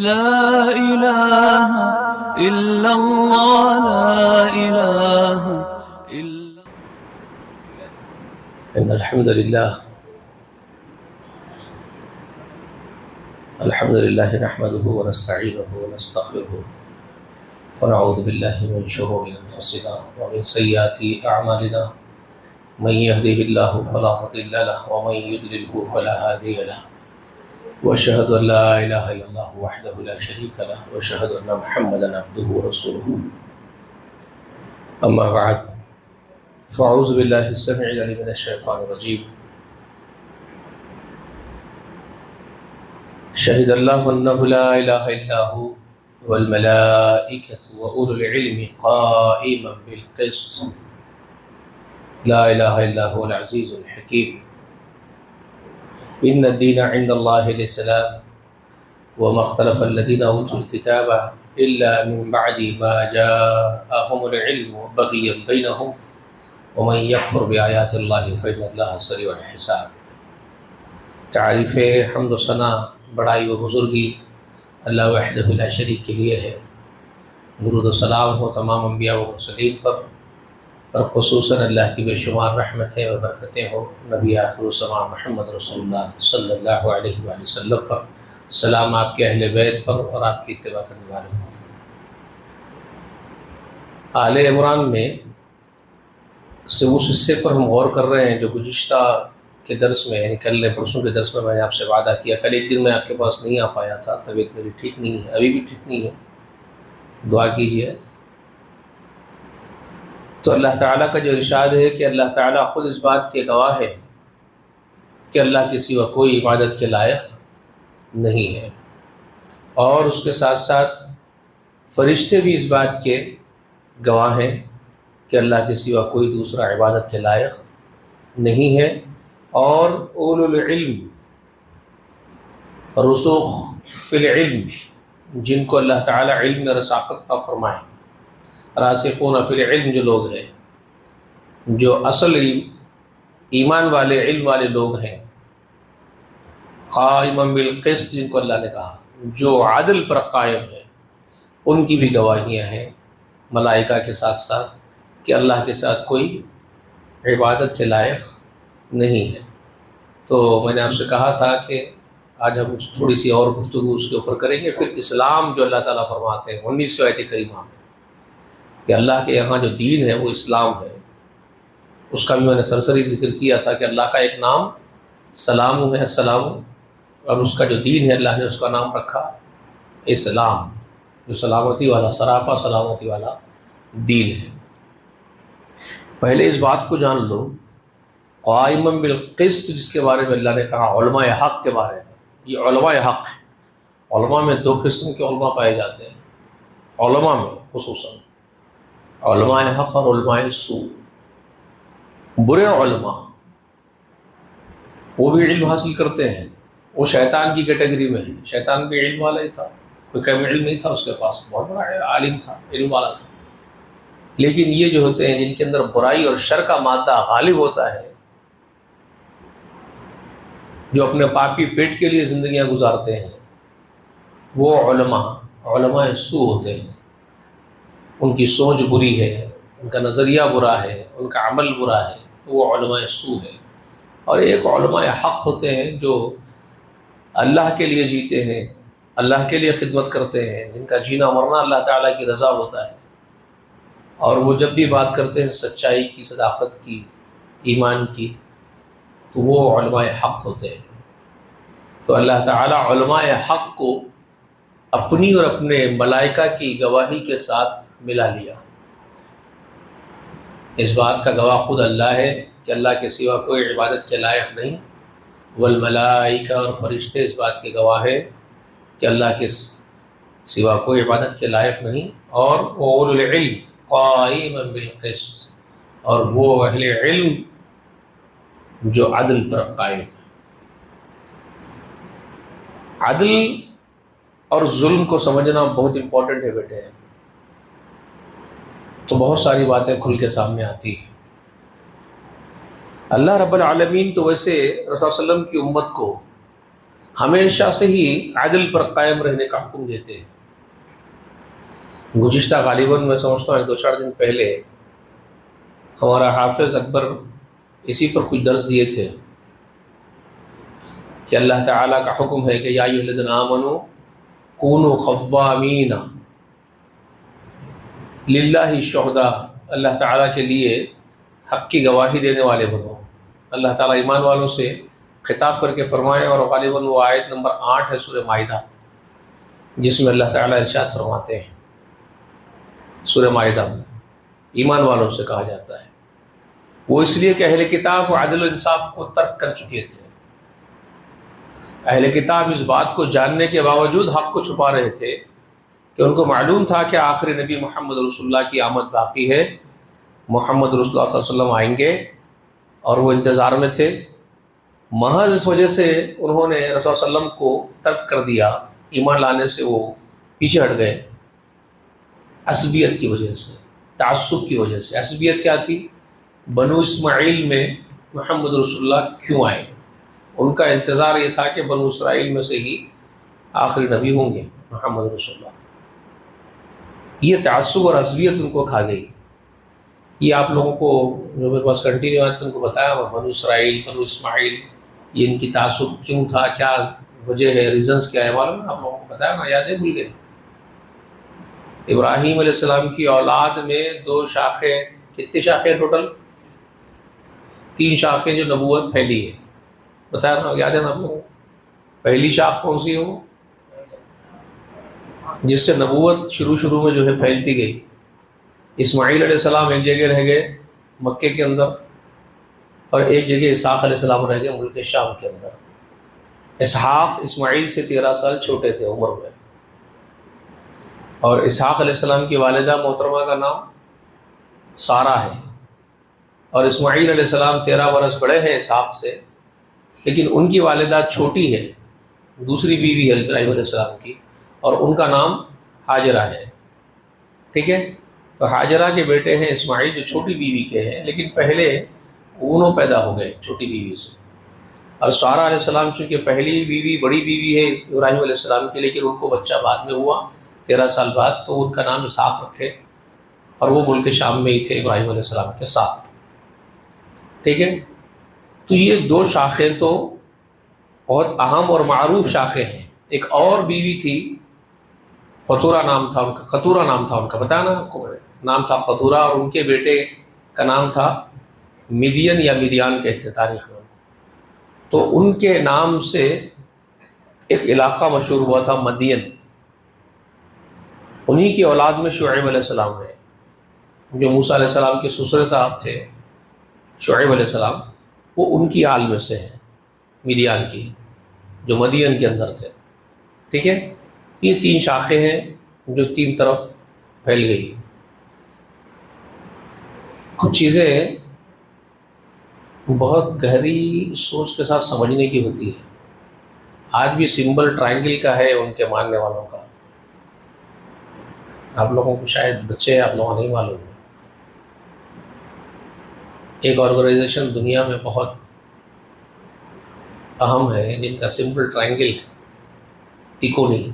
لا إله إلا الله لا إله إلا إن الحمد لله نحمده ونستعينه ونستغفره ونعوذ بالله من شرور أنفسنا ومن سيئات أعمالنا من يهده الله فلا مضل له ومن يضلله فلا هادي له وأشهد أن لا إله إلا الله وحده لا شريك له وأشهد أن محمدا عبده ورسوله أما بعد فأعوذ بالله السميع العليم من الشيطان الرجيم شهد الله أنه لا إله إلا هو والملائكة وأولو العلم قائما بالقسط لا إله إلا هو العزيز الحكيم إن الدين عند الله الإسلام وما اختلف الذين أوتوا الكتاب إلا من بعد ما جاءهم العلم بغيا بينهم ومن يكفر بآيات الله فإن الله سريع الحساب. تعریف حمد و ثنا بڑائی و بزرگی اللہ وحدہ لا شریک کے لیے ہے. درود و سلام ہو تمام انبیاء و مرسلین پر اور خصوصاً اللہ کی بے شمار رحمتیں و برکتیں ہو نبی آخر الزمان محمد رسول اللہ صلی اللہ علیہ وآلہ وسلم پر. سلام آپ کے اہل بیت پر اور آپ کی اتباع کرنے والے پر. آل عمران میں سے اس حصے پر ہم غور کر رہے ہیں جو گزشتہ کے درس میں یعنی کل پرسوں کے درس میں نے آپ سے وعدہ کیا. کل ایک دن میں آپ کے پاس نہیں آ پایا تھا، طبیعت میری ٹھیک نہیں ہے، ابھی بھی ٹھیک نہیں ہے، دعا کیجیے. تو اللہ تعالیٰ کا جو ارشاد ہے کہ اللہ تعالیٰ خود اس بات کے گواہ ہے کہ اللہ کے سوا کوئی عبادت کے لائق نہیں ہے، اور اس کے ساتھ ساتھ فرشتے بھی اس بات کے گواہ ہیں کہ اللہ کے سوا کوئی دوسرا عبادت کے لائق نہیں ہے. اور اولو العلم رسوخ فی العلم جن کو اللہ تعالیٰ علم میں رساخت عطا فرمائے، راسخون فی العلم جو لوگ ہیں، جو اصل ایمان والے علم والے لوگ ہیں، قائما بالقسط جن کو اللہ نے کہا جو عدل پر قائم ہے، ان کی بھی گواہیاں ہیں ملائکہ کے ساتھ ساتھ کہ اللہ کے ساتھ کوئی عبادت کے لائق نہیں ہے. تو میں نے آپ سے کہا تھا کہ آج ہم تھوڑی سی اور گفتگو اس کے اوپر کریں گے. پھر اسلام جو اللہ تعالیٰ فرماتے ہیں 19 آیت کریمہ میں کہ اللہ کے یہاں جو دین ہے وہ اسلام ہے، اس کا بھی میں نے سرسری ذکر کیا تھا کہ اللہ کا ایک نام سلام ہے، السلام، اور اس کا جو دین ہے اللہ نے اس کا نام رکھا اسلام، جو سلامتی والا سراپا سلامتی والا دین ہے. پہلے اس بات کو جان لو قائما بالقسط جس کے بارے میں اللہ نے کہا علماء حق کے بارے میں. یہ علماء حق ہے. علماء میں دو قسم کے علماء پائے جاتے ہیں، علماء میں خصوصاً علماء حق اور علماء سوء. برے علماء وہ بھی علم حاصل کرتے ہیں، وہ شیطان کی کیٹیگری میں ہے. شیطان بھی علم والا ہی تھا، کوئی کم علم نہیں تھا اس کے پاس، بہت بڑا عالم تھا، علم والا تھا. لیکن یہ جو ہوتے ہیں جن کے اندر برائی اور شر کا مادہ غالب ہوتا ہے، جو اپنے پاپی پیٹ کے لیے زندگیاں گزارتے ہیں، وہ علماء سوء ہوتے ہیں. ان کی سوچ بری ہے، ان کا نظریہ برا ہے، ان کا عمل برا ہے، تو وہ علماء سوء ہے. اور ایک علماء حق ہوتے ہیں جو اللہ کے لیے جیتے ہیں، اللہ کے لیے خدمت کرتے ہیں، جن کا جینا مرنا اللہ تعالیٰ کی رضا ہوتا ہے، اور وہ جب بھی بات کرتے ہیں سچائی کی، صداقت کی، ایمان کی، تو وہ علماء حق ہوتے ہیں. تو اللہ تعالیٰ علماء حق کو اپنی اور اپنے ملائکہ کی گواہی کے ساتھ ملا لیا. اس بات کا گواہ خود اللہ ہے کہ اللہ کے سوا کوئی عبادت کے لائق نہیں. والملائکہ اور فرشتے اس بات کے گواہ ہے کہ اللہ کے سوا کوئی عبادت کے لائق نہیں. اور اولو العلم قائما بالقسط، اور وہ اہل علم جو عدل پر قائم. عدل اور ظلم کو سمجھنا بہت امپورٹنٹ ہے بیٹے. تو بہت ساری باتیں کھل کے سامنے آتی ہیں. اللہ رب العالمین تو ویسے رسول صلی اللہ علیہ وسلم کی امت کو ہمیشہ سے ہی عدل پر قائم رہنے کا حکم دیتے ہیں۔ گزشتہ غالباً میں سمجھتا ہوں 2-4 دن پہلے ہمارا حافظ اکبر اسی پر کچھ درس دیے تھے کہ اللہ تعالیٰ کا حکم ہے کہ یا ایھا الذین آمنوا کونوا قوامین للہ شہداء، اللہ تعالیٰ کے لیے حق کی گواہی دینے والے بنو۔ اللہ تعالیٰ ایمان والوں سے خطاب کر کے فرمائے، اور غالباً وہ آیت نمبر 8 ہے سورہ مائدہ، جس میں اللہ تعالیٰ ارشاد فرماتے ہیں، سورہ مائدہ میں ایمان والوں سے کہا جاتا ہے۔ وہ اس لیے کہ اہل کتاب عدل و انصاف کو ترک کر چکے تھے۔ اہل کتاب اس بات کو جاننے کے باوجود حق کو چھپا رہے تھے کہ ان کو معلوم تھا کہ آخری نبی محمد رسول اللہ کی آمد باقی ہے، محمد رسول اللہ صلی اللہ علیہ وسلم آئیں گے، اور وہ انتظار میں تھے۔ محض اس وجہ سے انہوں نے رسول صلی اللہ علیہ وسلم کو ترک کر دیا، ایمان لانے سے وہ پیچھے ہٹ گئے، عصبیت کی وجہ سے، تعصب کی وجہ سے۔ عصبیت کیا تھی؟ بنو اسماعیل میں محمد رسول اللہ کیوں آئے؟ ان کا انتظار یہ تھا کہ بنو اسرائیل میں سے ہی آخری نبی ہوں گے محمد رسول اللہ۔ یہ تعصب اور عصبیت ان کو کھا گئی۔ یہ آپ لوگوں کو جو میرے پاس کنٹینیو آئے ان کو بتایا، بنو اسرائیل، بنو اسماعیل، یہ ان کی تعصب کیوں تھا، کیا وجہ ہے، ریزنس کیا ہے، معلوم ہے آپ لوگوں کو بتایا نا، یاد ہے؟ بھول گئے؟ ابراہیم علیہ السلام کی اولاد میں 2 شاخیں، کتنی شاخیں ٹوٹل؟ 3 شاخیں جو نبوت پھیلی ہے، بتایا نا، یاد ہے نا آپ لوگوں کو؟ پہلی شاخ کون سی ہے؟ وہ جس سے نبوت شروع میں جو ہے پھیلتی گئی۔ اسماعیل علیہ السلام ایک جگہ رہ گئے مکے کے اندر، اور ایک جگہ اسحاق علیہ السلام رہ گئے ملک شام کے اندر۔ اسحاق اسماعیل سے 13 سال چھوٹے تھے عمر میں، اور اسحاق علیہ السلام کی والدہ محترمہ کا نام سارہ ہے، اور اسماعیل علیہ السلام 13 برس بڑے ہیں اسحاق سے، لیکن ان کی والدہ چھوٹی ہے، دوسری بیوی ہے ابراہیم علیہ السلام کی، اور ان کا نام ہاجرہ ہے۔ ٹھیک ہے؟ تو ہاجرہ کے بیٹے ہیں اسماعیل جو چھوٹی بیوی کے ہیں، لیکن پہلے انہوں پیدا ہو گئے چھوٹی بیوی سے۔ اور سارہ علیہ السلام چونکہ پہلی بیوی بڑی بیوی ہے ابراہیم علیہ السلام کی، لیکن ان کو بچہ بعد میں ہوا 13 سال بعد، تو ان کا نام اسحاق رکھے، اور وہ ملک شام میں ہی تھے ابراہیم علیہ السلام کے ساتھ۔ ٹھیک ہے؟ تو یہ 2 شاخیں تو بہت اہم اور معروف شاخیں ہیں۔ ایک اور بیوی تھی، قطورہ نام تھا ان کا، قطورہ نام تھا ان کا، بتایا نا آپ کو، نام تھا قطورہ، اور ان کے بیٹے کا نام تھا مدین یا مدیان کہتے تاریخ میں۔ تو ان کے نام سے ایک علاقہ مشہور ہوا تھا مدین۔ انہی کی اولاد میں شعیب علیہ السلام ہے، جو موسیٰ علیہ السلام کے سسرے صاحب تھے شعیب علیہ السلام، وہ ان کی آل میں سے ہیں، مدیان کی، جو مدین کے اندر تھے۔ ٹھیک ہے؟ یہ 3 شاخیں ہیں جو 3 طرف پھیل گئی۔ کچھ چیزیں بہت گہری سوچ کے ساتھ سمجھنے کی ہوتی ہے۔ آج بھی سمبل ٹرائنگل کا ہے ان کے ماننے والوں کا، آپ لوگوں کو شاید بچے آپ لوگوں نہیں معلوم ہے۔ ایک آرگنائزیشن دنیا میں بہت اہم ہے جن کا سمبل ٹرائنگل ہے، تکونی،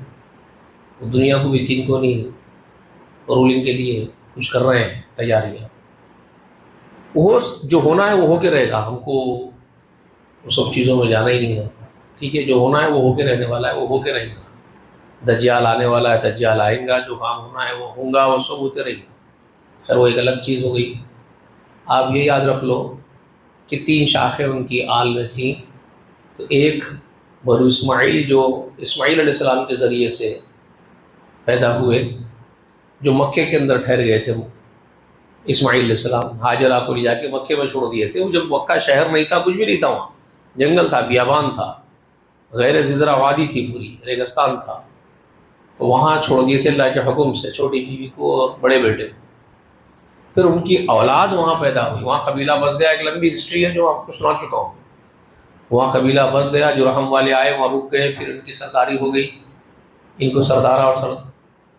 دنیا کو بھی 3 کونی رولنگ کے لیے کچھ کر رہے ہیں تیاریاں۔ وہ جو ہونا ہے وہ ہو کے رہے گا، ہم کو وہ سب چیزوں میں جانا ہی نہیں ہے۔ ٹھیک ہے؟ جو ہونا ہے وہ ہو کے رہنے والا ہے، وہ ہو کے رہے گا۔ دجال آنے والا ہے، دجال آئیں گا، جو کام ہونا ہے وہ ہوں گا، وہ سب ہوتے رہے گا۔ خیر وہ ایک الگ چیز ہو گئی۔ آپ یہ یاد رکھ لو کہ 3 شاخیں ان کی آل میں تھیں۔ تو ایک بنو اسماعیل جو اسماعیل علیہ السلام کے ذریعے سے پیدا ہوئے، جو مکے کے اندر ٹھہر گئے تھے۔ اسماعیل علیہ السلام ہاجرہ کو لے جا کے مکے میں چھوڑ دیے تھے۔ وہ جب مکہ شہر نہیں تھا، کچھ بھی نہیں تھا، وہاں جنگل تھا، بیابان تھا، غیر زرزرہ وادی تھی، پوری ریگستان تھا، تو وہاں چھوڑ دیے تھے اللہ کے حکم سے، چھوٹی بیوی کو اور بڑے بیٹے کو۔ پھر ان کی اولاد وہاں پیدا ہوئی، وہاں قبیلہ بس گیا۔ ایک لمبی ہسٹری ہے جو آپ کو سنا چکا ہوں۔ وہاں قبیلہ بس گیا، جو رحم والے آئے وہاں رک گئے، پھر ان کی سرداری ہو گئی۔ ان کو سردارہ اور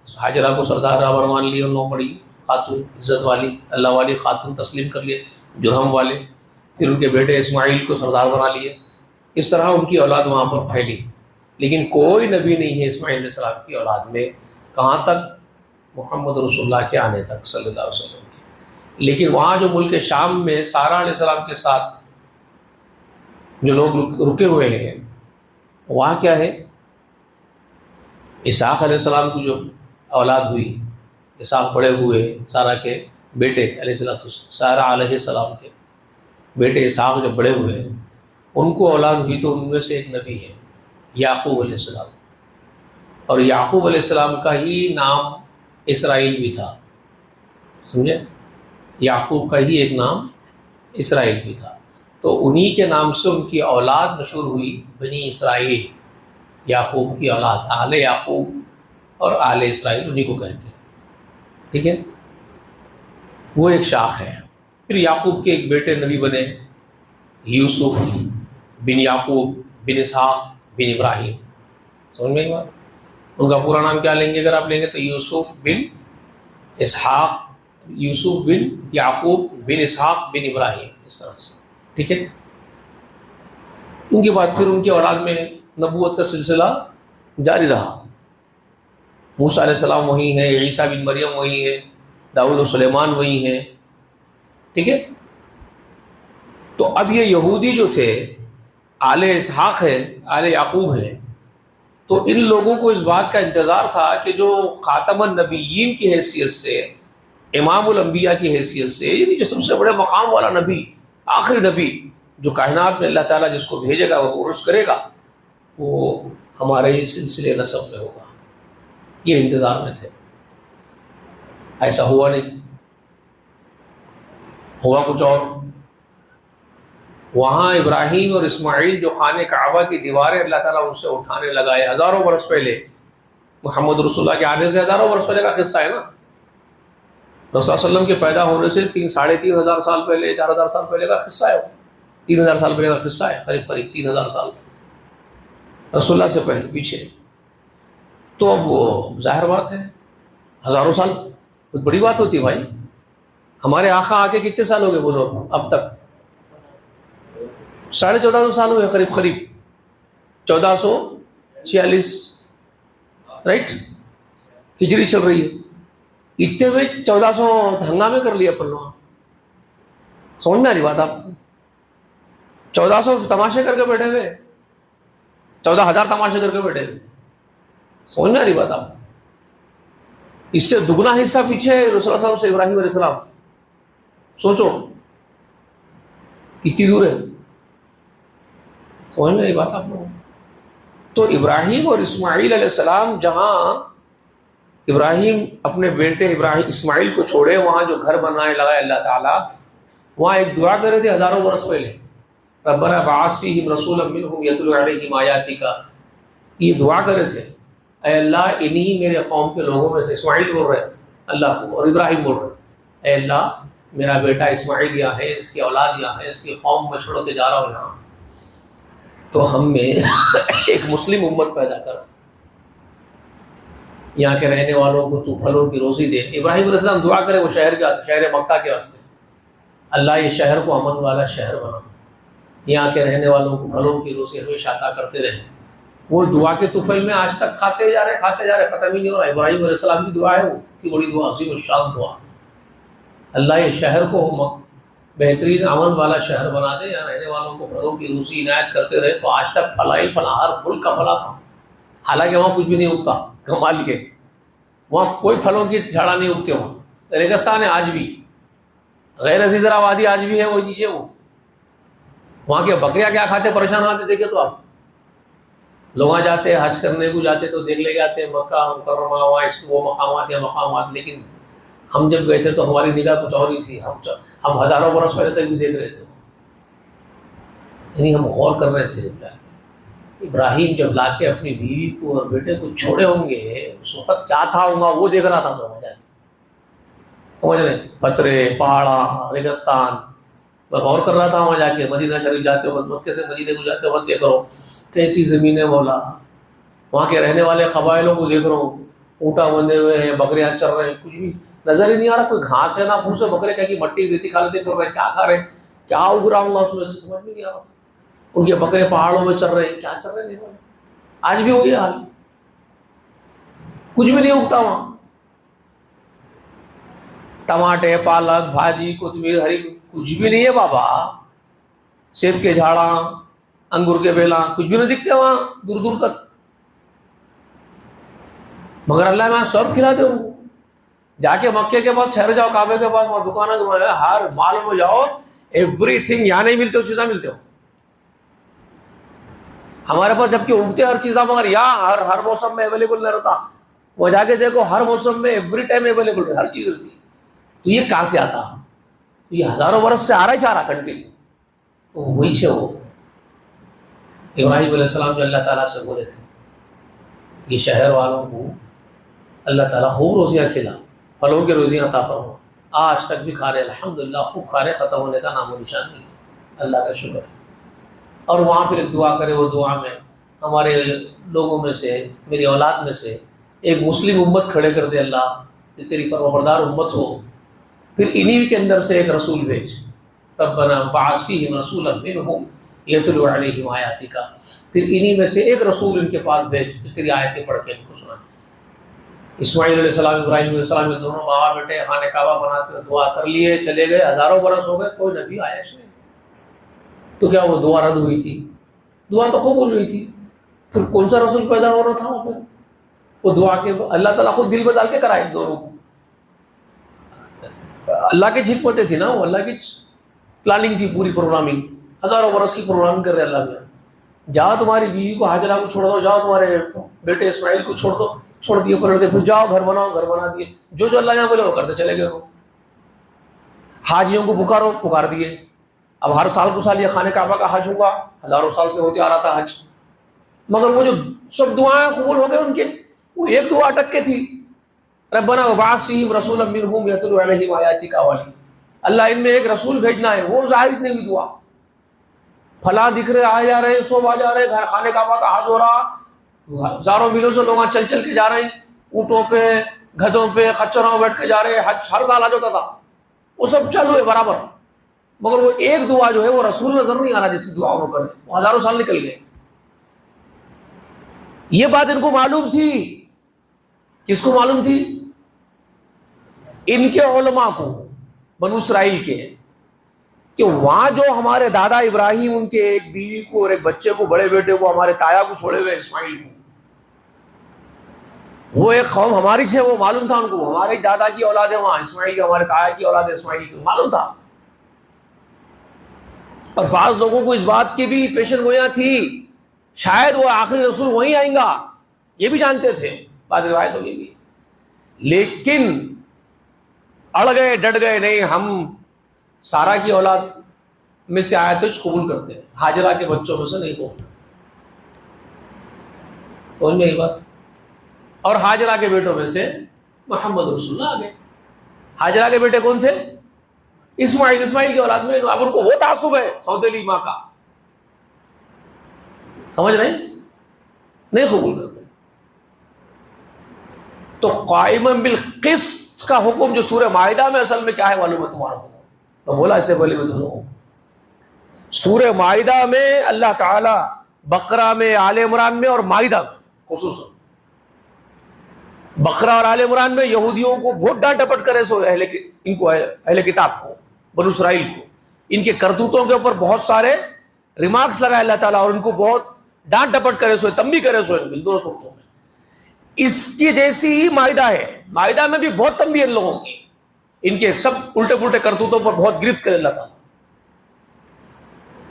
ہاجرہ کو سردارہ مان لی، ان لوگوں بڑی خاتون، عزت والی، اللہ والی خاتون تسلیم کر لیے، جرہم والے۔ پھر ان کے بیٹے اسماعیل کو سردار بنا لیے۔ اس طرح ان کی اولاد وہاں پر پھیلی۔ لیکن کوئی نبی نہیں ہے اسماعیل علیہ السلام کی اولاد میں، کہاں تک؟ محمد رسول اللہ کے آنے تک صلی اللہ علیہ وسلم کی۔ لیکن وہاں جو ملک شام میں سارہ علیہ السلام کے ساتھ جو لوگ رکے ہوئے ہیں، وہاں کیا ہے؟ اسحاق علیہ السلام کی جو اولاد ہوئی، اسحاق بڑے ہوئے، سارہ کے بیٹے علیہ السلام، سارہ علیہ السلام کے بیٹے اسحاق جو بڑے ہوئے ہیں، ان کو اولاد ہوئی تو ان میں سے ایک نبی ہے یعقوب علیہ السلام، اور یعقوب علیہ السلام کا ہی نام اسرائیل بھی تھا، سمجھے؟ یعقوب کا ہی ایک نام اسرائیل بھی تھا، تو انہی کے نام سے ان کی اولاد مشہور ہوئی بنی اسرائیل، یعقوب کی اولاد، آل یعقوب اور آل اسرائیل انہی کو کہتے ہیں، ٹھیک ہے؟ وہ ایک شاخ ہے۔ پھر یعقوب کے ایک بیٹے نبی بنے، یوسف بن یعقوب بن اسحاق بن ابراہیم، سمجھ میں آئی بات؟ ان کا پورا نام کیا لیں گے اگر آپ لیں گے تو یوسف بن اسحاق، یوسف بن یعقوب بن اسحاق بن ابراہیم، اس طرح سے، ٹھیک ہے؟ ان کے بعد پھر ان کی اولاد میں نبوت کا سلسلہ جاری رہا، موسیٰ علیہ السلام وہی ہیں، عیسیٰ بن مریم وہی ہیں، داؤد و سلیمان وہی ہیں، ٹھیک ہے؟ تو اب یہ یہودی جو تھے، آل اسحاق ہے، آل یعقوب ہے، تو ان لوگوں کو اس بات کا انتظار تھا کہ جو خاتم النبیین کی حیثیت سے، امام الانبیاء کی حیثیت سے، یعنی جو سب سے بڑے مقام والا نبی، آخری نبی جو کائنات میں اللہ تعالیٰ جس کو بھیجے گا وہ عرض کرے گا، وہ ہمارے ہی سلسلے نسب میں ہوگا، یہ انتظار میں تھے۔ ایسا ہوا نہیں، ہوا کچھ اور۔ وہاں ابراہیم اور اسماعیل جو خانہ کعبہ کی دیواریں اللہ تعالیٰ ان سے اٹھانے لگائے ہزاروں برس پہلے، محمد رسول اللہ کے آنے سے ہزاروں برس پہلے کا قصہ ہے نا، رسول اللہ علیہ وسلم کے پیدا ہونے سے 3,500 سال پہلے، 4,000 سال پہلے کا قصہ ہے، 3,000 سال پہلے کا قصہ ہے، قریب 3,000 سال رسول اللہ سے پہلے پیچھے۔ تو اب وہ ظاہر بات ہے ہزاروں سال کچھ بڑی بات ہوتی ہے بھائی۔ ہمارے آقا آ کے کتنے سال ہو گئے بولو اب تک؟ 1450 سال ہوئے، قریب 1446 رائٹ، ہجری چل رہی ہے، اتنے میں 1400 ہنگامے کر لیا اپن لوگ، سمجھ میں آ رہی بات آپ کو؟ 1400 تماشے کر کے بیٹھے ہوئے، 14,000 تماشے کر کے بیٹھے ہوئے، سمجھ میں آ رہی بات آپ کو؟ اس سے دگنا حصہ پیچھے رسول اللہ صلی اللہ علیہ وسلم سے ابراہیم علیہ السلام، سوچو کتنی دور ہے، سمجھ میں آئی بات آپ لوگوں؟ تو ابراہیم اور اسماعیل علیہ السلام، جہاں ابراہیم اپنے بیٹے ابراہیم اسماعیل کو چھوڑے، وہاں جو گھر بنانے لگا اللہ تعالیٰ، وہاں ایک دعا کر رہے تھے ہزاروں برس پہلے، ربنا بعث فیہم رسولا منہم یتلو علیہم آیاتک، یہ دعا کر رہے تھے، اے اللہ انہی میرے قوم کے لوگوں میں سے، اسماعیل بول رہے اللہ کو اور ابراہیم بول رہے، اے اللہ میرا بیٹا اسماعیل یہاں ہے، اس کی اولاد یہاں ہے، اس کی قوم میں چھوڑ کے جا رہا ہوں یہاں، تو ہم میں ایک مسلم امت پیدا کر، یہاں کے رہنے والوں کو تو پھلوں کی روزی دے۔ ابراہیم علیہ السلام دعا کرے وہ شہر مکہ کے واسطے، اللہ یہ شہر کو امن والا شہر بنا، یہاں کے رہنے والوں کو پھلوں کی روزی ہمیشہ عطا کرتے رہے۔ وہ دعا کے طفل میں آج تک کھاتے جا رہے، ختم ہی نہیں ہو رہا۔ ابراہیم علیہ السلام کی دعا ہے، وہ اتنی بڑی دعا، عظیم الشان دعا، اللہ یہ شہر کو بہترین امن والا شہر بنا دے، یہاں رہنے والوں کو پھلوں کی روزی عنایت کرتے رہے۔ تو آج تک فلائی فلاں ہر ملک کا فلا تھا، حالانکہ وہاں کچھ بھی نہیں اگتا، کمال کے وہاں کوئی پھلوں کی جھاڑا نہیں اگتے، وہاں ریگستان ہے آج بھی، غیر عزیز آبادی آج بھی ہے وہ چیزیں، وہ وہاں کے بکریاں کیا کھاتے پریشان ہوتے دیکھے تو آپ لوگ وہاں جاتے حج کرنے کو جاتے تو دیکھ لے جاتے مکہ مکرمہ، وہاں وہ مقامات یا مقامات، لیکن ہم جب گئے تھے تو ہماری نگاہ کچھ اور ہی تھی، ہم ہزاروں برس پہلے تک بھی دیکھ رہے تھے، یعنی ہم غور کر رہے تھے جب جا کے ابراہیم جب لا کے اپنی بیوی کو اور بیٹے کو چھوڑے ہوں گے، اس وقت کیا تھا ہوگا وہ دیکھ رہا تھا میں وہاں جا کے، سمجھ رہے، پتھرے پہاڑا ریگستان، میں غور کر رہا تھا وہاں جا کے، مدینہ شریف جاتے وقت، مکے سے مدینے کو جاتے وقت دیکھ رہا ہوں کیسی زمینیں مولا، وہاں کے رہنے والے قبائلوں کو دیکھ رہا ہوں، اونٹا بندھے ہوئے ہیں، بکریاں چر رہے ہیں، کچھ بھی نظر ہی نہیں آ رہا، کوئی گھاس ہے نہ پھوس ہے، بکرے کہ مٹی ریتی کھا لیتے پھر کیا کھا رہے ہیں، کیا اگ رہا ہوں گا اس میں سے سمجھ میں نہیں آ رہا، ان کے بکرے پہاڑوں میں چر رہے ہیں، کیا چر رہے ہیں، آج بھی وہی حال، کچھ بھی نہیں اگتا وہاں، ٹماٹے، پالک، بھاجی، کوتمیر، ہری، کچھ بھی نہیں ہے بابا، سیب کے جھاڑاں، انگور کے بیلاں، کچھ بھی نہیں دکھتے وہاں دور دور تک، مگر اللہ میں سب کھلاتے ہوں۔ جا کے مکے کے پاس ٹھہر جاؤ، کعبے کے پاس، وہاں دکانوں کے ہر مال میں جاؤ، ایوری تھنگ یہاں نہیں ملتے، اس چیزاں ملتے ہو ہمارے پاس، جبکہ اگتے ہر چیزاں، مگر یہاں ہر موسم میں اویلیبل نہیں رہتا، وہ جا کے دیکھو ہر موسم میں ایوری ٹائم اویلیبل ہر چیز رہتی ہے۔ تو یہ کہاں سے آتا؟ یہ ہزاروں برس سے آ رہا کنٹینیو۔ تو وہی چھے وہ ابراہیم علیہ السلام جو اللہ تعالیٰ سے بولے تھے یہ شہر والوں کو اللہ تعالیٰ خوب روزیاں کھلا، پھلوں کی روزیاں عطا فرما، آج تک بھی کھا رہے، الحمدللہ خوب کھا رہے، ختم ہونے کا نام و نشان نہیں، اللہ کا شکر ہے۔ اور وہاں پھر ایک دعا کرے، وہ دعا میں ہمارے لوگوں میں سے، میری اولاد میں سے ایک مسلم امت کھڑے کر دے اللہ، کہ تیری فرمانبردار امت ہو، پھر انہی کے اندر سے ایک رسول بھیج، ربنا بعث فیہم رسولا منہم یتلو علیہم آیاتک، پھر انہی میں سے ایک رسول ان کے پاس بھیج جو تیری آیتیں پڑھ کے ان کو سنائے۔ اسماعیل علیہ السلام، ابراہیم علیہ السلام، یہ دونوں باپ بیٹے خانہ کعبہ بناتے ہوئے دعا کر لیے، چلے گئے، ہزاروں برس ہو گئے، کوئی نبی آیا اس میں، تو کیا وہ دعا رد ہوئی تھی؟ دعا تو قبول ہوئی تھی، پھر کون سا رسول پیدا ہو رہا تھا وہاں پہ؟ وہ دعا کے اللہ تعالیٰ خود دل بدال کے کرائے دونوں کو، اللہ کی حکمتیں تھی نا، وہ اللہ کی پلاننگ تھی، پوری پروگرامنگ، ہزاروں برس کی پروگرامنگ کر رہے اللہ میں۔ جاؤ تمہاری بیوی کو ہاجرہ کو چھوڑ دو، جاؤ تمہارے بیٹے اسماعیل کو چھوڑ دو، چھوڑ دیے، پلٹ کے پھر جاؤ گھر بناؤ، گھر بنا دیے، جو جو اللہ یہاں بولے وہ کرتے چلے گئے وہ۔ حاجیوں کو پکارو، پکار دیے، اب ہر سال کو سال یہ خانہ کعبہ کا حج ہوگا، ہزاروں سال سے ہوتے آ رہا تھا حج، مگر وہ جو سب دعائیں قبول ہو گئے ان کے، وہ ایک دعا اٹک کے تھی، ربنا وبعث فیہم رسولا منہم یتلو علیہم آیاتک والی، اللہ ان میں ایک رسول بھیجنا ہے، وہ ظاہر نہیں ہوئی دعا، فلاں دکھ رہے، آ جا رہے، سب آ جا رہے، خانہ کعبہ کا حج ہو رہا، ہزاروں میلوں سے لوگ چل چل کے جا رہے ہیں، اونٹوں پہ، گدھوں پہ، خچروں میں بیٹھ کے جا رہے، حج ہر سال حج ہوتا تھا، وہ سب چل ہوئے برابر، مگر وہ ایک دعا جو ہے وہ رسول نظر نہیں آ رہا جس کی دعا وہ کرے، وہ ہزاروں سال نکل گئے۔ یہ بات ان کو معلوم تھی، کس کو معلوم تھی؟ ان کے علماء کو، بنو اسرائیل کے، کہ وہاں جو ہمارے دادا ابراہیم ان کے ایک بیوی کو اور ایک بچے کو، بڑے بیٹے کو، ہمارے تایا کو چھوڑے ہوئے اسماعیل کو، وہ ایک قوم ہماری ہے، وہ معلوم تھا ان کو، ہمارے دادا کی اولاد ہے وہاں اسماعیل کی، ہمارے تایا کی اولاد ہے اسماعیل کی، معلوم تھا۔ اور بعض لوگوں کو اس بات کی بھی پیشن گوئیاں تھی شاید وہ آخری رسول وہیں آئیں گا، یہ بھی جانتے تھے، بعض روایتوں میں بھی، لیکن اڑ گئے، ڈٹ گئے، نہیں ہم سارا کی اولاد میں سے آیتیں قبول کرتے ہیں، ہاجرہ کے بچوں میں سے نہیں قبول، سمجھ میں یہ بات؟ اور ہاجرہ کے بیٹوں میں سے محمد رسول اللہ آ گئے۔ ہاجرہ کے بیٹے کون تھے؟ اسماعیل، اسماعیل کی اولاد میں، اب ان کو وہ تعصب ہے سوتیلی ماں کا، سمجھ رہے ہیں؟ نہیں قبول کرتے۔ تو قائما بالقسط کا حکم جو سورہ مائدہ میں اصل میں کیا ہے معلوم ہے تمہارا کو؟ تو بولا اس سے پہلے بھی تم لوگوں کو، سورہ مائدہ میں اللہ تعالی، بقرہ میں، آل عمران میں اور مائدہ میں خصوصاً، بقرہ اور آل عمران میں یہودیوں کو بہت ڈانٹ ڈپٹ کرے، سو ان کو اہل کتاب کو، بنو اسرائیل کو، ان کے کرتوتوں کے اوپر بہت سارے ریمارکس لگائے اللہ تعالیٰ، اور ان کو بہت ڈانٹ ڈپٹ کرے، سو تنبیہ کرے، سو ان دونوں صورتوں میں۔ اس کی جیسی ہی مائدہ ہے، مائدہ میں بھی بہت تنبیہ ان لوگوں کی، ان کے سب الٹے پلٹے کرتوتوں پر بہت گرفت کرے اللہ تعالیٰ۔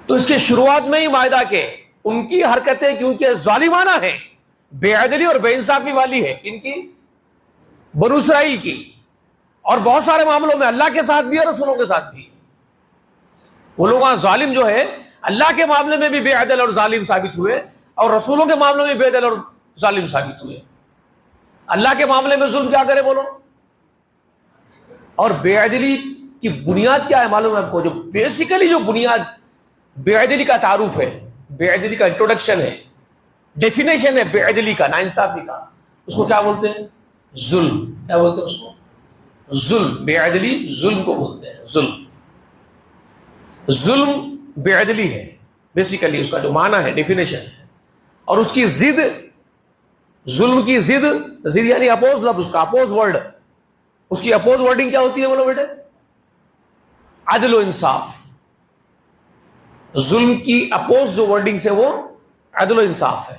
تو اس کے شروعات میں ہی مائدہ کے ان کی حرکتیں کیونکہ ظالمانہ ہیں، بے عدلی اور بے انصافی والی ہے ان کی، بنو اسرائیل کی، اور بہت سارے معاملوں میں اللہ کے ساتھ بھی اور رسولوں کے ساتھ بھی، وہ لوگ ظالم جو ہے اللہ کے معاملے میں بھی بے عدل اور ظالم ثابت ہوئے، اور رسولوں کے معاملے میں بے عدل اور ظالم ثابت ہوئے۔ اللہ کے معاملے میں ظلم کیا کرے بولو؟ اور بے عدلی کی بنیاد کیا ہے معلوم ہے آپ کو؟ جو بیسیکلی جو بنیاد بے عدلی کا تعارف ہے، بے عدلی کا انٹروڈکشن ہے، ڈیفینیشن ہے بے عدلی کا، ناانصافی کا، اس کو کیا بولتے ہیں؟ ظلم۔ کیا بولتے ہیں اس کو؟ ظلم۔ بے عدلی ظلم کو بولتے ہیں، ظلم۔ ظلم بے عدلی ہے بیسیکلی، اس کا جو معنی ہے، ڈیفینیشن ہے۔ اور اس کی ضد، ظلم کی ضد یعنی اپوز لفظ، اس کا اپوز ورڈ، اس کی اپوز ورڈنگ کیا ہوتی ہے بولو بیٹے؟ عدل و انصاف. ظلم کی اپوز جو ورڈنگ سے وہ عدل و انصاف ہے،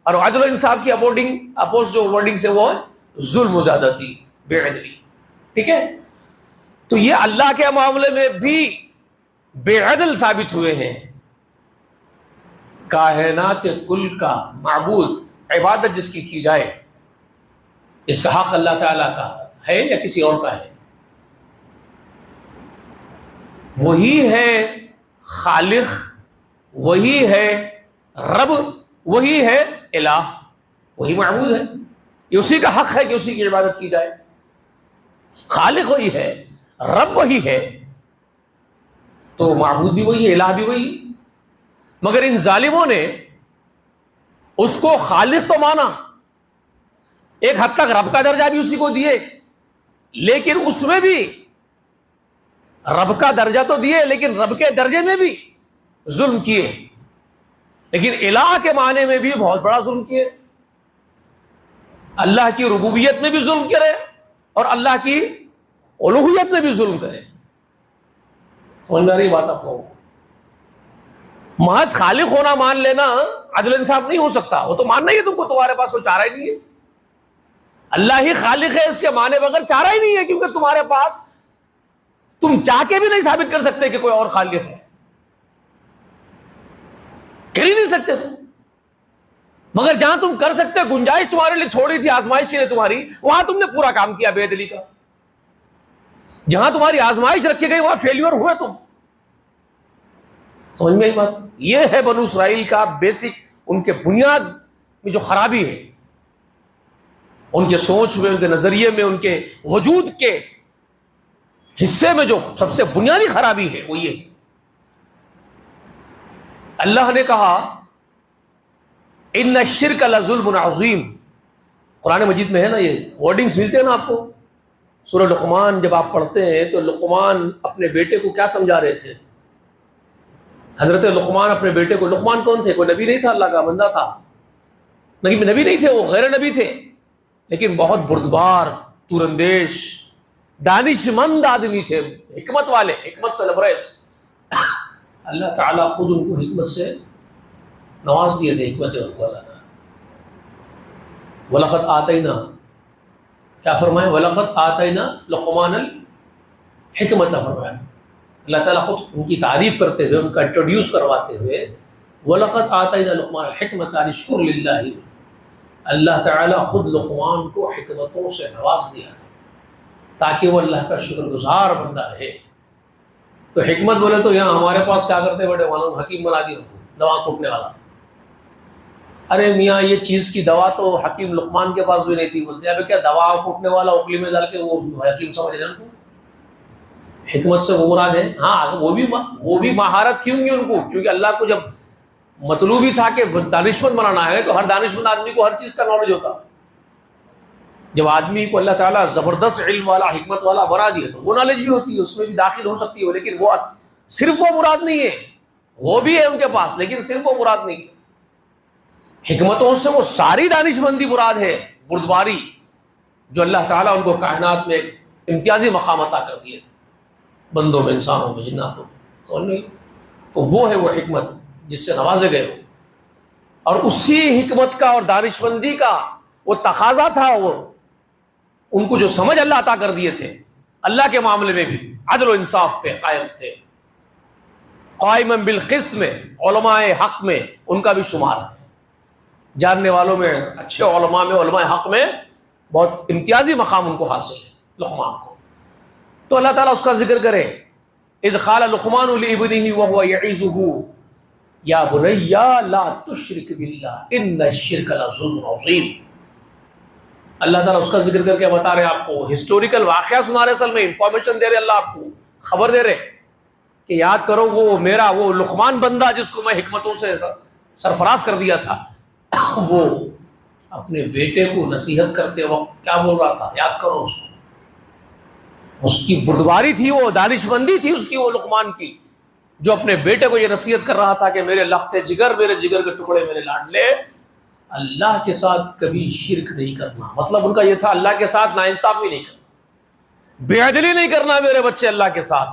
اور عدل و انصاف کی اپوز جو ورڈنگ سے وہ ہے ظلم و زیادتی، بے عدلی. ٹھیک ہے؟ تو یہ اللہ کے معاملے میں بھی بے عدل ثابت ہوئے ہیں. کائنات کل کا معبود، عبادت جس کی جائے، اس کا حق اللہ تعالیٰ کا ہے یا کسی اور کا ہے؟ وہی ہے خالق، وہی ہے رب، وہی ہے الہ، وہی معبود ہے. یہ اسی کا حق ہے کہ اسی کی عبادت کی جائے. خالق وہی ہے، رب وہی ہے، تو معبود بھی وہی ہے، الہ بھی وہی. مگر ان ظالموں نے اس کو خالق تو مانا، ایک حد تک رب کا درجہ بھی اسی کو دیے، لیکن اس میں بھی رب کا درجہ تو دیے لیکن رب کے درجے میں بھی ظلم کیے، لیکن الہ کے معنی میں بھی بہت بڑا ظلم کیے. اللہ کی ربوبیت میں بھی ظلم کرے اور اللہ کی الوہیت میں بھی ظلم کرے. سمجھ میں آ رہی بات آپ کو؟ محض خالق ہونا مان لینا عدل انصاف نہیں ہو سکتا، وہ تو ماننا ہی ہے تم کو، تمہارے پاس کوئی چارہ ہی نہیں ہے. اللہ ہی خالق ہے، اس کے معنی بغیر چارہ ہی نہیں ہے، کیونکہ تمہارے پاس تم چاہ کے بھی نہیں ثابت کر سکتے کہ کوئی اور خالق ہے، کر ہی نہیں سکتے تم. مگر جہاں تم کر سکتے، گنجائش تمہارے لیے چھوڑی تھی آزمائش کے لیے تمہاری، وہاں تم نے پورا کام کیا بے دلی کا. جہاں تمہاری آزمائش رکھی گئی وہاں فیلیور ہوئے تم. سمجھ میں آئی بات؟ یہ ہے بنو اسرائیل کا بیسک، ان کے بنیاد میں جو خرابی ہے، ان کے سوچ میں، ان کے نظریے میں، ان کے وجود کے حصے میں جو سب سے بنیادی خرابی ہے وہ یہ. اللہ نے کہا ان الشرک لظلم عظیم. قرآن مجید میں ہے نا، یہ ورڈنگز ملتے ہیں نا آپ کو. سورہ لقمان جب آپ پڑھتے ہیں تو لقمان اپنے بیٹے کو کیا سمجھا رہے تھے؟ حضرت لقمان اپنے بیٹے کو، لقمان کون تھے؟ کوئی نبی نہیں تھا، اللہ کا بندہ تھا، نبی نہیں تھے، وہ غیر نبی تھے، لیکن بہت بردبار، تور اندیش، دانش مند آدمی تھے، حکمت والے، حکمت سے لبریز. اللہ تعالیٰ خود ان کو حکمت سے نواز دیے تھے، حکمت ان کو اللہ تعالیٰ. وَلَقَدْ آتَيْنَا، کیا فرمائے؟ وَلَقَدْ آتَيْنَا لُقْمَانَ الْحِكْمَةَ فرمایا. اللہ تعالیٰ خود ان کی تعریف کرتے ہوئے، ان کا انٹروڈیوس کرواتے ہوئے وَلَقَدْ آتَيْنَا لُقْمَانَ الْحِكْمَةَ أَنِ اشْكُرْ لِلَّهِ. اللہ تعالیٰ خود لقمان کو حکمتوں سے نواز دیا تھا تاکہ وہ اللہ کا شکر گزار بندہ رہے. تو حکمت بولے تو یہاں ہمارے پاس کیا کرتے بیٹے، معلوم حکیم بنا دیا ان کو، دوا کوٹنے والا. ارے میاں یہ چیز کی دوا تو حکیم لقمان کے پاس بھی نہیں تھی. بولتے ابھی کیا دوا کوٹنے والا اکلی میں ڈال کے وہ حکیم سمجھ رہے ہیں ان کو. حکمت سے وہ مراد ہے. ہاں وہ بھی مہارت تھی ہوں گی ان کو، کیونکہ اللہ کو جب مطلوب ہی تھا کہ دانشمند بنانا ہے تو ہر دانشمند آدمی کو ہر چیز کا نالج ہوتا. جب آدمی کو اللہ تعالیٰ زبردست علم والا، حکمت والا بنا دیا تو وہ نالج بھی ہوتی ہے، اس میں بھی داخل ہو سکتی ہے، لیکن وہ صرف وہ مراد نہیں ہے. وہ بھی ہے ان کے پاس لیکن صرف وہ مراد نہیں ہے. حکمتوں سے وہ ساری دانش مندی مراد ہے، بردباری، جو اللہ تعالیٰ ان کو کائنات میں ایک امتیازی مقام عطا کر دیے تھے، بندوں میں، انسانوں میں، جناتوں میں. سمجھ میں؟ تو وہ ہے وہ حکمت جس سے نوازے گئے ہو. اور اسی حکمت کا اور دانش مندی کا وہ تقاضا تھا، وہ ان کو جو سمجھ اللہ عطا کر دیے تھے، اللہ کے معاملے میں بھی عدل و انصاف پہ قائم تھے، قائما بالقسط میں، علماء حق میں ان کا بھی شمار ہے. جاننے والوں میں، اچھے علماء میں، علماء حق میں بہت امتیازی مقام ان کو حاصل ہے لقمان کو. تو اللہ تعالیٰ اس کا ذکر کرے، اذ قال لقمان لابنه وهو يعظه یا بنی لا تشرک باللہ ان الشرک لظلم عظیم. اللہ تعالیٰ اس کا ذکر کر کے بتا رہے آپ کو، ہسٹوریکل واقعہ سنا رہے، اصل میں انفارمیشن دے رہے، اللہ آپ کو خبر دے رہے کہ یاد کرو وہ میرا وہ لقمان بندہ جس کو میں حکمتوں سے سرفراز کر دیا تھا، وہ اپنے بیٹے کو نصیحت کرتے وقت کیا بول رہا تھا، یاد کرو اس کو. اس کی بردباری تھی، وہ دانش مندی تھی اس کی، وہ لقمان کی، جو اپنے بیٹے کو یہ نصیحت کر رہا تھا کہ میرے لخت جگر، میرے جگر کے ٹکڑے، میرے لاڈلے، اللہ کے ساتھ کبھی شرک نہیں کرنا، مطلب ان کا یہ تھا اللہ کے ساتھ ناانصافی نہیں کرنا، بے عدلی نہیں کرنا میرے بچے اللہ کے ساتھ۔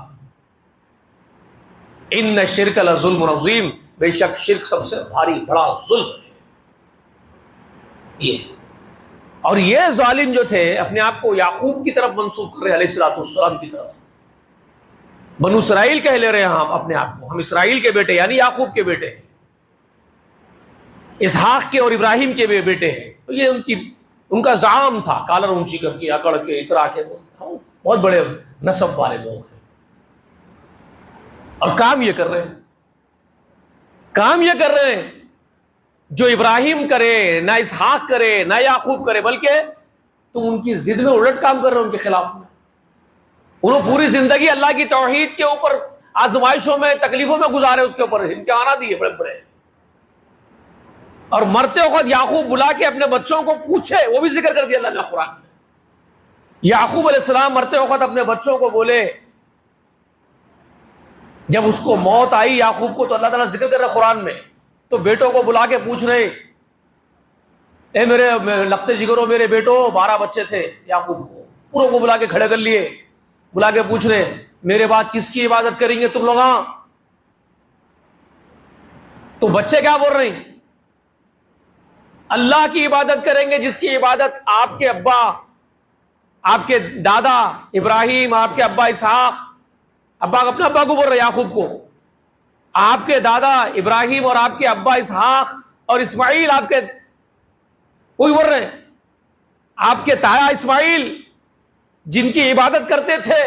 ان الشرک لظلم عظیم، بے شک شرک سب سے بھاری بڑا ظلم ہے۔ یہ اور یہ ظالم جو تھے اپنے آپ کو یعقوب کی طرف منسوب کر رہے علیہ الصلوۃ والسلام کی طرف، بنو اسرائیل کہہ لے رہے ہیں ہم اپنے آپ کو، ہم اسرائیل کے بیٹے یعنی یعقوب کے بیٹے ہیں، اسحاق کے اور ابراہیم کے بیٹے ہیں۔ تو یہ ان کا زعام تھا، کالر اونچی کر کے اکڑ کے اترا کے، بہت بڑے نسب والے لوگ ہیں، اور کام یہ کر رہے ہیں، کام یہ کر رہے ہیں جو ابراہیم کرے نہ اسحاق کرے نہ یعقوب کرے، بلکہ تم ان کی ضد میں الٹ کام کر رہے ہو، ان کے خلاف میں۔ انہوں پوری زندگی اللہ کی توحید کے اوپر آزمائشوں میں تکلیفوں میں گزارے، اس کے اوپر امتحانات دیے بڑے بڑے، اور مرتے وقت یعقوب بلا کے اپنے بچوں کو پوچھے، وہ بھی ذکر کر دیا اللہ نے قرآن میں۔ یعقوب علیہ السلام مرتے وقت اپنے بچوں کو بولے، جب اس کو موت آئی یعقوب کو، تو اللہ تعالیٰ ذکر کر رہا قرآن میں، تو بیٹوں کو بلا کے پوچھ رہے، اے میرے لخت جگروں میرے بیٹوں، 12 بچے تھے یعقوب کو، پوروں کو بلا کے کھڑے کر لیے، بلا کے پوچھ رہے میرے بعد کس کی عبادت کریں گے تم لوگ؟ تو بچے کیا بول رہے ہیں؟ اللہ کی عبادت کریں گے جس کی عبادت آپ کے ابا، آپ کے دادا ابراہیم، آپ کے ابا اسحاق، ابا اپنے ابا کو بول رہے یعقوب کو، آپ کے دادا ابراہیم اور آپ کے ابا اسحاق اور اسماعیل، آپ کے وہی بول رہے ہیں، آپ کے تایا اسماعیل جن کی عبادت کرتے تھے،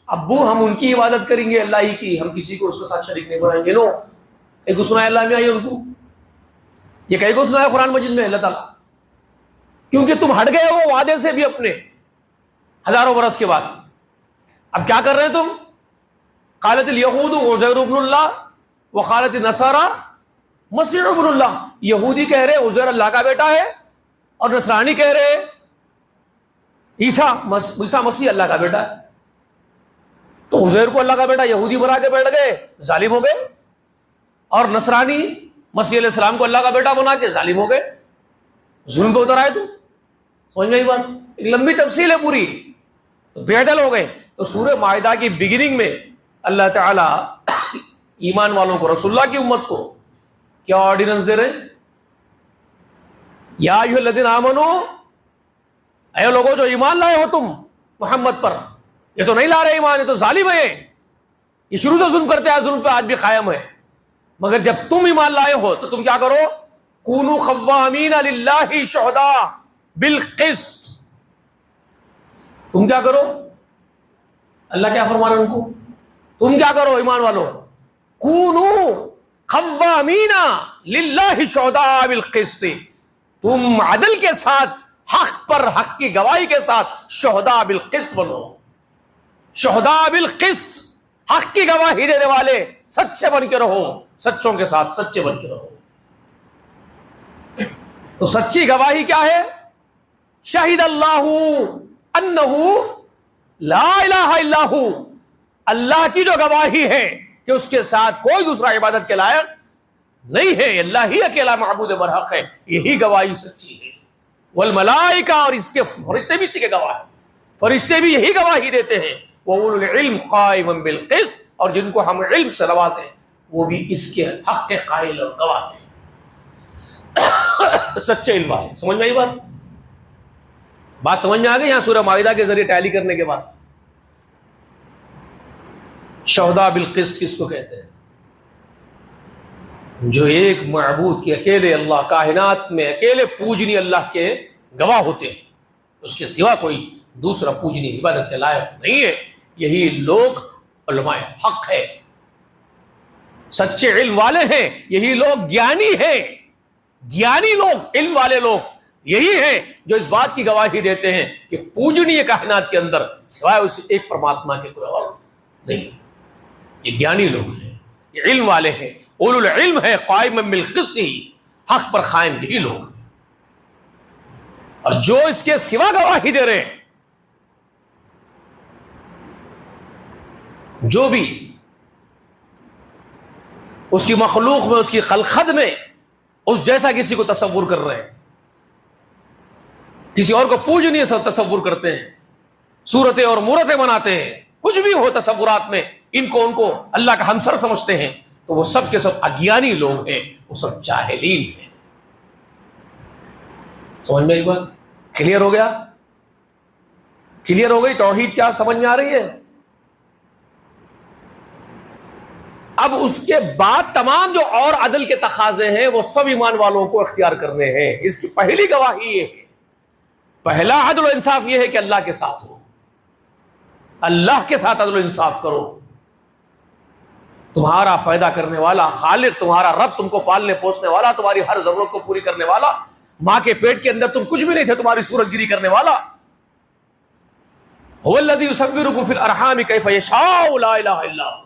ابو ہم ان کی عبادت کریں گے اللہ ہی کی، ہم کسی کو اس کے ساتھ شریک نہیں بنائیں گے۔ لو ایک کو سنایا اللہ میں آئی ان کو، یہ کئی کو سنایا قرآن مجید میں اللہ تعالیٰ، کیونکہ تم ہٹ گئے ہو وعدے سے بھی اپنے ہزاروں برس کے بعد۔ اب کیا کر رہے ہیں تم؟ قالت الیہود عزیر ابن اللہ وقالت النصارى مسیح ابن اللہ، یہودی کہہ رہے عزیر اللہ کا بیٹا ہے، اور نصرانی کہہ رہے عیسیٰ مسیح اللہ کا بیٹا ہے۔ تو عزیر کو اللہ کا بیٹا یہودی بنا کے بیٹھ گئے، ظالم ہو گئے، اور نصرانی مسیح علیہ السلام کو اللہ کا بیٹا بنا کے ظالم ہو گئے، ظلم پہ اتر آئے۔ تم سمجھ میں بات، ایک لمبی تفصیل ہے پوری، تو بے عدل ہو گئے۔ تو سورہ مائدہ کی بگننگ میں اللہ تعالیٰ ایمان والوں کو، رسول اللہ کی امت کو کیا آرڈیننس دے رہے ہیں؟ یا ایھا الذین آمنوا، اے لوگوں جو ایمان لائے ہو تم محمد پر، یہ تو نہیں لا رہے ایمان، یہ تو ظالم ہے، یہ شروع سے ظلم کرتے ہیں، ظلم پہ آج بھی قائم ہے، مگر جب تم ایمان لائے ہو تو تم کیا کرو؟ کونوا قوامین للہ شہداء بالقسط، تم کیا کرو؟ اللہ کیا فرما رہے ہیں ان کو؟ تم کیا کرو ایمان والو؟ کونوا قوامین للہ شہداء بالقسط، تم عدل کے ساتھ، حق پر حق کی گواہی کے ساتھ شہداء بالقسط بنو، شہداء بالقسط، حق کی گواہی دینے والے سچے بن کے رہو، سچوں کے ساتھ سچے بن کے رہو۔ تو سچی گواہی کیا ہے؟ شہید اللہ انہ لا الہ الا ہو، اللہ کی جو گواہی ہے کہ اس کے ساتھ کوئی دوسرا عبادت کے لائق نہیں ہے، اللہ ہی اکیلا معبود برحق ہے، یہی گواہی سچی ہے۔ والملائکہ، اور اس کے فرشتے بھی اسی کے گواہ ہیں، فرشتے بھی یہی گواہی دیتے ہیں۔ وَأُولُو الْعِلْمِ قَائِمًا بِالْقِسْطِ، اور جن کو ہم علم سے نوازیں وہ بھی اس کے حق کے قائل اور گواہ ہیں، سچے علم والے۔ سمجھ میں آئی بات سمجھ میں آ گئی؟ یہاں سورہ مائدہ کے ذریعے ٹیلی کرنے کے بعد شہداء بالقسط کس کو کہتے ہیں؟ جو ایک معبود کے اکیلے اللہ، کائنات میں اکیلے پوجنی اللہ کے گواہ ہوتے ہیں، اس کے سوا کوئی دوسرا پوجنی عبادت کے لائق نہیں ہے، یہی لوگ علماء حق ہے، سچے علم والے ہیں، یہی لوگ گیانی ہیں، گیانی لوگ، علم والے لوگ یہی ہیں جو اس بات کی گواہی دیتے ہیں کہ پوجنی کائنات کے اندر سوائے اس ایک پرماتما کے کوئی اور نہیں۔ یہ گیانی لوگ ہیں، یہ علم والے ہیں، اولو العلم ہے، قائما بالقسط، حق پر قائم یہی لوگ ہیں۔ اور جو اس کے سوا گواہی دے رہے ہیں، جو بھی اس کی مخلوق میں، اس کی خلقت میں اس جیسا کسی کو تصور کر رہے ہیں، کسی اور کو پوجنی سب تصور کرتے ہیں، صورتیں اور مورتیں بناتے ہیں، کچھ بھی ہو تصورات میں ان کو اللہ کا ہمسر سمجھتے ہیں، تو وہ سب کے سب اگیانی لوگ ہیں، وہ سب جاہلین ہیں۔ سمجھ میں ایک بات کلیئر ہو گیا؟ کلیئر ہو گئی توحید کیا سمجھ میں آ رہی ہے؟ اب اس کے بعد تمام جو اور عدل کے تقاضے ہیں وہ سب ایمان والوں کو اختیار کرنے ہیں۔ اس کی پہلی گواہی یہ ہے، پہلا عدل و انصاف یہ ہے کہ اللہ کے ساتھ ہو، اللہ کے ساتھ عدل و انصاف کرو۔ تمہارا پیدا کرنے والا خالق، تمہارا رب، تم کو پالنے پوسنے والا، تمہاری ہر ضرورت کو پوری کرنے والا، ماں کے پیٹ کے اندر تم کچھ بھی نہیں تھے، تمہاری صورت گیری کرنے والا، هو الذی یصورکم فی الارحام کیف یشاء لا الہ الا هو۔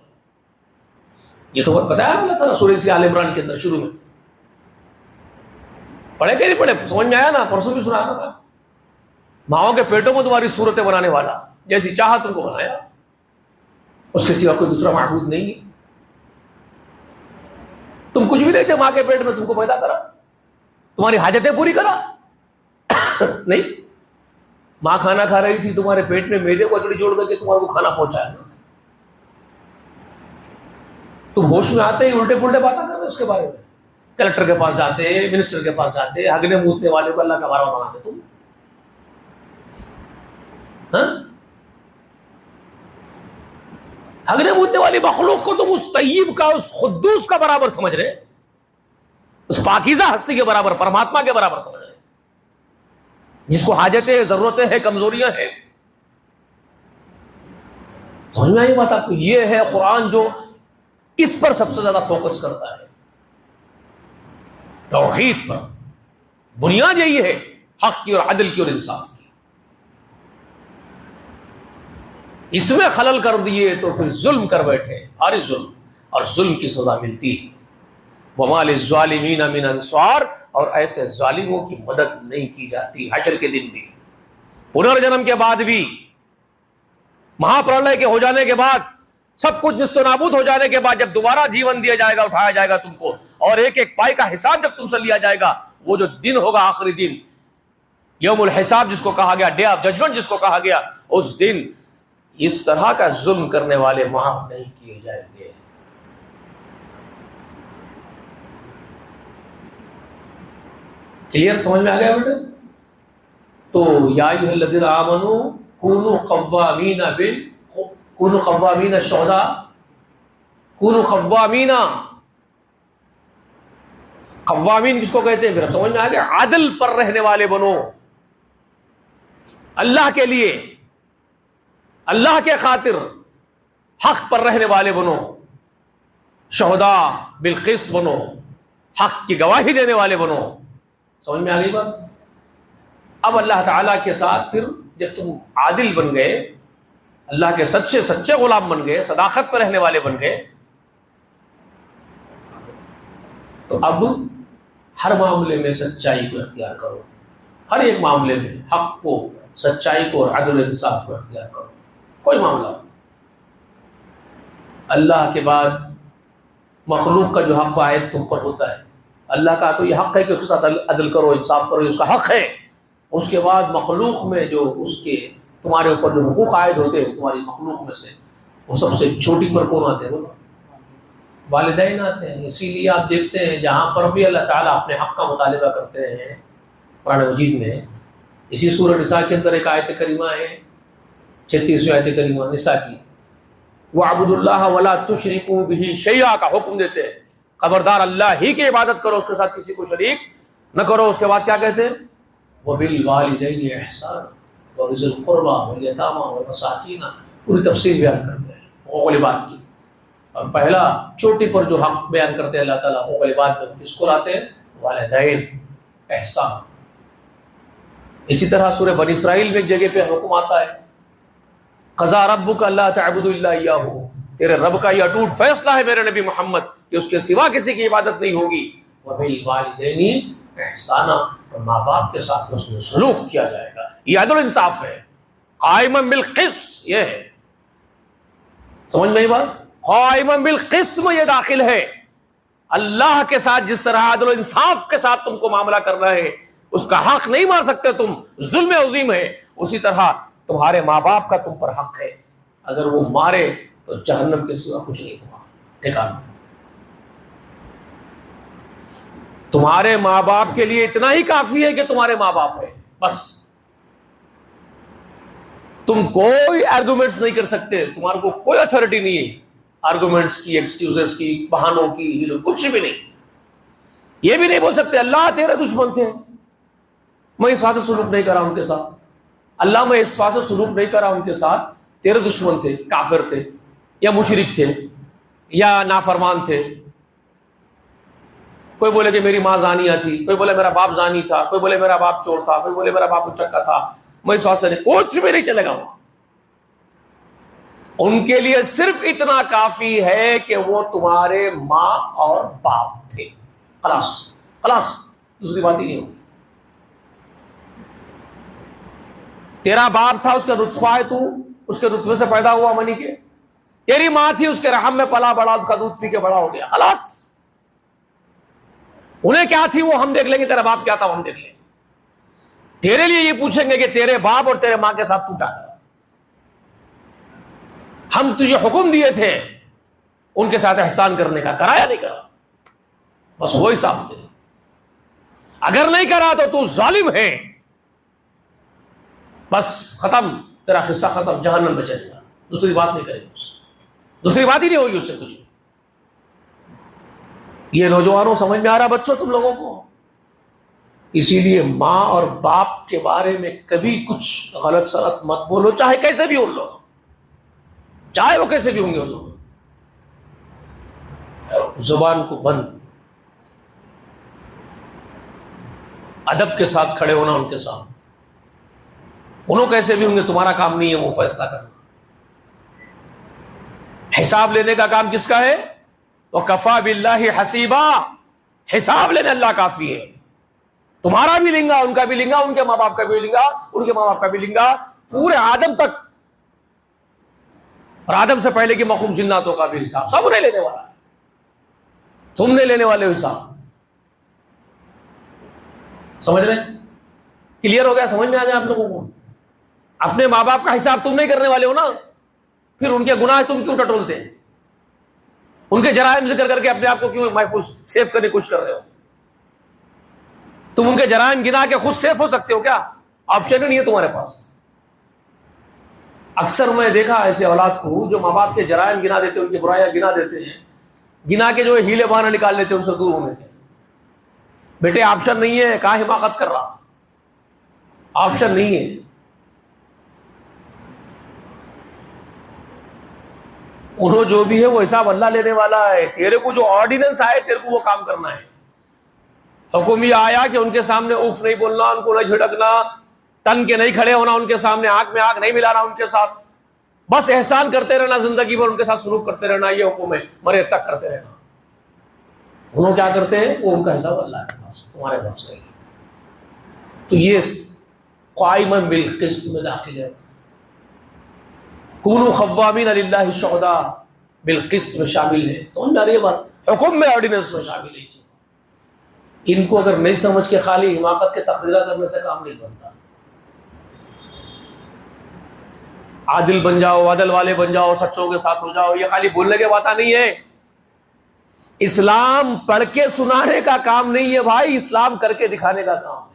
یہ تو بتایا اللہ تعالیٰ سورہ آل عمران کے اندر شروع میں، پڑھے کہ نہیں پڑھے؟ سمجھ میں آیا نا؟ پرسوں بھی سنا تھا، ماؤں کے پیٹوں میں تمہاری صورتیں بنانے والا، جیسی چاہا تم کو بنایا، اس کے سوا کوئی دوسرا معبود نہیں ہے۔ تم کچھ بھی نہیں تھے، ماں کے پیٹ میں تم کو پیدا کرا، تمہاری حاجتیں پوری کرا نہیں؟ ماں کھانا کھا رہی تھی، تمہارے پیٹ میں میدے کو اکڑی جوڑ کر کے تمہارے کو کھانا پہنچایا، تم ہوش میں آتے ہی الٹے پلٹے باتیں کر رہے اس کے بارے میں، کلکٹر کے پاس جاتے، منسٹر کے پاس جاتے، ہگنے موتنے والے کو اللہ کا بارہ بناتے تم، ہاں؟ ہگنے موتنے والی مخلوق کو تم اس طیب کا، اس قدوس کا برابر سمجھ رہے، اس پاکیزہ ہستی کے برابر، پرماتما کے برابر سمجھ رہے، جس کو حاجتیں، ضرورتیں ہیں، کمزوریاں ہیں۔ سمجھ میں آئی بات آپ کو؟ یہ ہے قرآن جو اس پر سب سے زیادہ فوکس کرتا ہے، توحید پر۔ بنیاد یہی ہے حق کی اور عدل کی اور انصاف کی۔ اس میں خلل کر دیے تو پھر ظلم کر بیٹھے، بھاری ظلم، اور ظلم کی سزا ملتی ہے۔ وَمَا لِلظَّالِمِينَ مِنْ أَنصَارٍ، اور ایسے ظالموں کی مدد نہیں کی جاتی، حشر کے دن بھی، پنرجنم کے بعد بھی، مہا پرلے کے ہو جانے کے بعد، سب کچھ نست و نابود ہو جانے کے بعد، جب دوبارہ جیون دیا جائے گا، اٹھایا جائے گا تم کو، اور ایک ایک پائی کا حساب جب تم سے لیا جائے گا، وہ جو دن ہوگا آخری دن، یوم الحساب جس کو کہا گیا، ڈے آف ججمنٹ جس کو کہا گیا، اس دن اس طرح کا ظلم کرنے والے معاف نہیں کیے جائیں گے۔ کلیئر سمجھ میں آ گیا بیٹے؟ تو یا ایھا الذین آمنوا کونوا قوامین شہداء، کونوا قوامین، قوامین کس کو کہتے ہیں؟ پھر سمجھ میں آ گیا، عدل پر رہنے والے بنو، اللہ کے لیے، اللہ کے خاطر حق پر رہنے والے بنو، شہداء بالقسط بنو، حق کی گواہی دینے والے بنو۔ سمجھ میں آ گئی بات؟ اب اللہ تعالیٰ کے ساتھ پھر جب تم عادل بن گئے، اللہ کے سچے سچے غلام بن گئے، صداقت پر رہنے والے بن گئے، تو اب ہر معاملے میں سچائی کو اختیار کرو، ہر ایک معاملے میں حق کو، سچائی کو اور عدل و انصاف کو اختیار کرو۔ کوئی معاملہ، اللہ کے بعد مخلوق کا جو حق و عائد تم پر ہوتا ہے، اللہ کا تو یہ حق ہے کہ اس کے ساتھ عدل کرو، انصاف کرو، اس کا حق ہے۔ اس کے بعد مخلوق میں جو اس کے تمہارے اوپر جو حقوق عائد ہوتے ہیں تمہاری مخلوق میں سے، وہ سب سے چھوٹی پر کون آتے ہیں؟ والدین آتے ہیں۔ اسی لیے آپ دیکھتے ہیں جہاں پر بھی اللہ تعالیٰ اپنے حق کا مطالبہ کرتے ہیں قرآن مجید میں، اسی سورہ نساء کے اندر ایک آیت کریمہ ہے، 36ویں آیت کریمہ نساء کی، وَاعْبُدُوا اللَّهَ وَلَا تُشْرِكُوا بِهِ شَيْئًا کا حکم دیتے ہیں، خبردار اللہ ہی کی عبادت کرو، اس کے ساتھ کسی کو شریک نہ کرو۔ اس کے بعد کیا کہتے ہیں؟ وَبِالْوَالِدَيْنِ إِحْسَانًا وَبِذِي الْقُرْبَىٰ وَالْيَتَامَىٰ وَالْمَسَاكِينَ، پوری تفصیل بیان کرتے ہیں حقوق العباد کی۔ اور پہلا چوٹی پر جو حق بیان کرتے ہیں اللہ تعالیٰ حقوق العباد میں، کس کو لاتے ہیں؟ والدین، احسان۔ اسی طرح سورہ بنی اسرائیل میں ایک جگہ پہ حکم آتا ہے، قضا ربک الا تعبدوا الا ایاہ، تیرے رب کا یہ اٹوٹ فیصلہ ہے میرے نبی محمد کہ اس کے سوا کسی کی عبادت نہیں ہوگی۔ وبالوالدین احسانا، اور ماں باپ کے ساتھ اس میں سلوک کیا جائے گا، یہ عدل انصاف ہے، قائما بالقسط۔ یہ ہے، سمجھ میں یہ بات؟ قائما بالقسط میں یہ داخل ہے، اللہ کے ساتھ جس طرح عدل و انصاف کے ساتھ تم کو معاملہ کرنا ہے، اس کا حق نہیں مار سکتے تم، ظلم عظیم ہے، اسی طرح تمہارے ماں باپ کا تم پر حق ہے، اگر وہ مارے تو جہنم کے سوا کچھ نہیں ہوا ٹھکانا۔ تمہارے ماں باپ کے لیے اتنا ہی کافی ہے کہ تمہارے ماں باپ ہے، بس تم کوئی آرگومنٹس نہیں کر سکتے، تمہارے کو کوئی اتھارٹی نہیں ہے آرگومنٹس کی، ایکسکیوزز کی، بہانوں کی، کچھ بھی نہیں۔ یہ بھی نہیں بول سکتے اللہ تیرے دشمن تھے، میں اس واسطے سلوک نہیں کرا ان کے ساتھ، اللہ میں اس واسطے سلوک نہیں کرا ان کے ساتھ، تیرے دشمن تھے، کافر تھے، یا مشرک تھے، یا نافرمان تھے۔ کوئی بولے کہ میری ماں زانیہ تھی، کوئی بولے میرا باپ زانی تھا، کوئی بولے میرا باپ چور تھا، کوئی بولے میرا باپ اچکا تھا، میں اس واسطے نہیں، کچھ بھی نہیں چلے گا۔ ان کے لیے صرف اتنا کافی ہے کہ وہ تمہارے ماں اور باپ تھے، خلاص خلاص، دوسری بات ہی نہیں ہوگی۔ تیرا باپ تھا، اس کا رتبہ ہے، تو اس کے رتبے سے پیدا ہوا منی کے، تیری ماں تھی، اس کے رحم میں پلا بڑا، اس کا دودھ پی کے بڑا ہو گیا، خلاص۔ انہیں کیا تھی وہ ہم دیکھ لیں گے، تیرا باپ کیا تھا وہ ہم دیکھ لیں گے۔ تیرے لیے یہ پوچھیں گے کہ تیرے باپ اور تیرے ماں کے ساتھ تو کیا کرا، ہم تجھے حکم دیے تھے ان کے ساتھ احسان کرنے کا، کرایا نہیں کرا، بس وہ حساب دے، اگر نہیں کرا تو ظالم ہے، بس ختم، تیرا قصہ ختم، جہنم میں چلے گا، دوسری بات نہیں کرے گی اس سے، دوسری بات ہی نہیں ہوگی اس سے کچھ۔ یہ نوجوانوں سمجھ میں آ رہا بچوں تم لوگوں کو؟ اسی لیے ماں اور باپ کے بارے میں کبھی کچھ غلط سلط مت بولو، چاہے کیسے بھی ان لوگ، چاہے وہ کیسے بھی ہوں گے ان لوگ، زبان کو بند، ادب کے ساتھ کھڑے ہونا ان کے ساتھ، انہوں کیسے بھی ہوں گے، تمہارا کام نہیں ہے وہ فیصلہ کرنا۔ حساب لینے کا کام کس کا ہے؟ وَكَفَى بِاللَّهِ حَسِيبًا، حساب لینے اللہ کافی ہے، تمہارا بھی لیں گا، ان کا بھی لیں گا، ان کے ماں باپ کا بھی لیں گا، ان کے ماں باپ کا بھی لیں گا، پورے آدم تک، اور آدم سے پہلے کی مخلوق جناتوں کا بھی حساب سب نہیں لینے والا ہے، تم نے لینے والے ہو حساب۔ سمجھ رہے ہیں؟ کلیئر ہو گیا؟ سمجھ میں آ جائے آپ لوگوں کو؟ اپنے ماں باپ کا حساب تم نہیں کرنے والے ہو نا، پھر ان کے گناہ تم کیوں ٹٹولتے ہیں؟ ان کے جرائم ذکر کر کے اپنے آپ کو کیوں محفوظ سیف کرنے کی کوشش کر رہے ہو؟ تم ان کے جرائم گنا کے خود سیف ہو سکتے ہو کیا؟ آپشن ہی نہیں ہے تمہارے پاس۔ اکثر میں دیکھا ایسے اولاد کو جو ماں باپ کے جرائم گنا دیتے ہیں، ان کی برائیاں گنا دیتے ہیں، گنا کے جو ہیلے بہانے نکال لیتے ہیں ان سے دور ہونے کے۔ بیٹے آپشن نہیں ہے، کہاں حماقت کر رہا، آپشن نہیں ہے۔ انہوں جو بھی ہے وہ حساب اللہ لینے والا ہے، تیرے کو جو آرڈیننس آئے تیرے کو وہ کام کرنا ہے۔ حکم یہ آیا کہ ان کے سامنے اوف نہیں بولنا، ان کو نہیں جھڑکنا، تن کے نہیں کھڑے ہونا ان کے سامنے، آنکھ میں آنکھ نہیں ملانا ان کے ساتھ، بس احسان کرتے رہنا، زندگی بھر ان کے ساتھ سلوک کرتے رہنا، یہ حکم ہے، مرے تک کرتے رہنا۔ انہوں کیا کرتے ہیں وہ ان کا حساب اللہ کے پاس، تمہارے پاس نہیں۔ تو یہ قائما بالقسط میں داخل ہے، کونوا خوامین للہ شہداء بالقسط میں شامل ہے۔ سمجھ میں آ رہی ہے بات؟ حکم میں آرڈیننس میں شامل ہے۔ ان کو اگر نہیں سمجھ کے خالی حماقت کے تقریر کرنے سے کام نہیں بنتا۔ عادل بن جاؤ، عدل والے بن جاؤ، سچوں کے ساتھ ہو جاؤ، یہ خالی بولنے کی بات نہیں ہے۔ اسلام پڑھ کے سنانے کا کام نہیں ہے بھائی، اسلام کر کے دکھانے کا کام ہے۔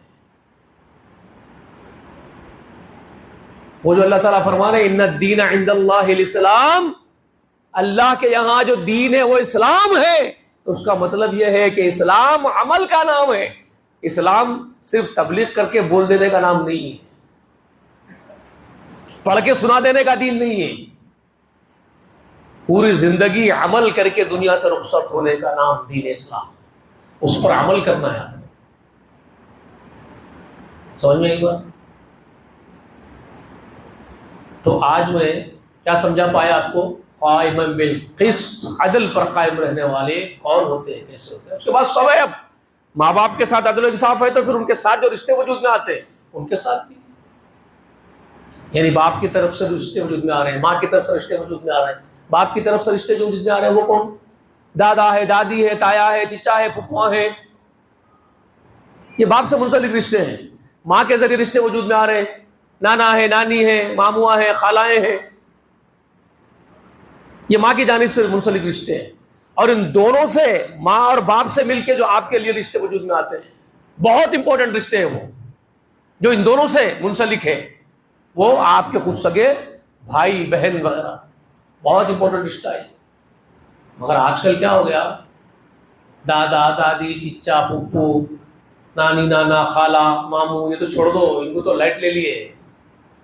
وہ جو اللہ تعالیٰ فرمانے ان الدین عند اللہ الاسلام، اللہ کے یہاں جو دین ہے وہ اسلام ہے، تو اس کا مطلب یہ ہے کہ اسلام عمل کا نام ہے، اسلام صرف تبلیغ کر کے بول دینے کا نام نہیں ہے، پڑھ کے سنا دینے کا دین نہیں ہے، پوری زندگی عمل کر کے دنیا سے رخصت ہونے کا نام دین اسلام، اس پر عمل کرنا ہے۔ سمجھ میں ایک بات؟ تو آج میں کیا سمجھا پایا آپ کو؟ قائما بالقسط، عدل پر قائم رہنے والے کون ہوتے ہیں، کیسے ہوتے ہیں؟ اس کے بعد سب ہے، اب ماں باپ کے ساتھ عدل و انصاف ہے تو پھر ان کے ساتھ جو رشتے وجود میں آتے ہیں ان کے ساتھ بھی، یعنی باپ کی طرف سے رشتے وجود میں آ رہے ہیں، ماں کی طرف سے رشتے وجود میں آ رہے ہیں، باپ کی طرف سے رشتے جو وجود میں آ رہے ہیں وہ کون؟ دادا ہے، دادی ہے، تایا ہے، چچا ہے، پھپھوا ہے، یہ باپ سے منسلک رشتے ہیں. ماں کے ذریعے رشتے وجود میں آ رہے ہیں، نانا ہے، نانی ہے، ماموا ہے، خالائیں ہیں، یہ ماں کی جانب سے منسلک رشتے ہیں. اور ان دونوں سے، ماں اور باپ سے مل کے جو آپ کے لیے رشتے وجود میں آتے ہیں، بہت امپورٹنٹ رشتے ہیں وہ جو ان دونوں سے منسلک ہے، وہ آپ کے خود سگے بھائی بہن وغیرہ، بہت امپورٹنٹ رشتہ ہے. مگر آج کل کیا ہو گیا، دادا دادی چچا پھپھو نانی نانا خالہ ماموں یہ تو چھوڑ دو، ان کو تو لائٹ لے لیے،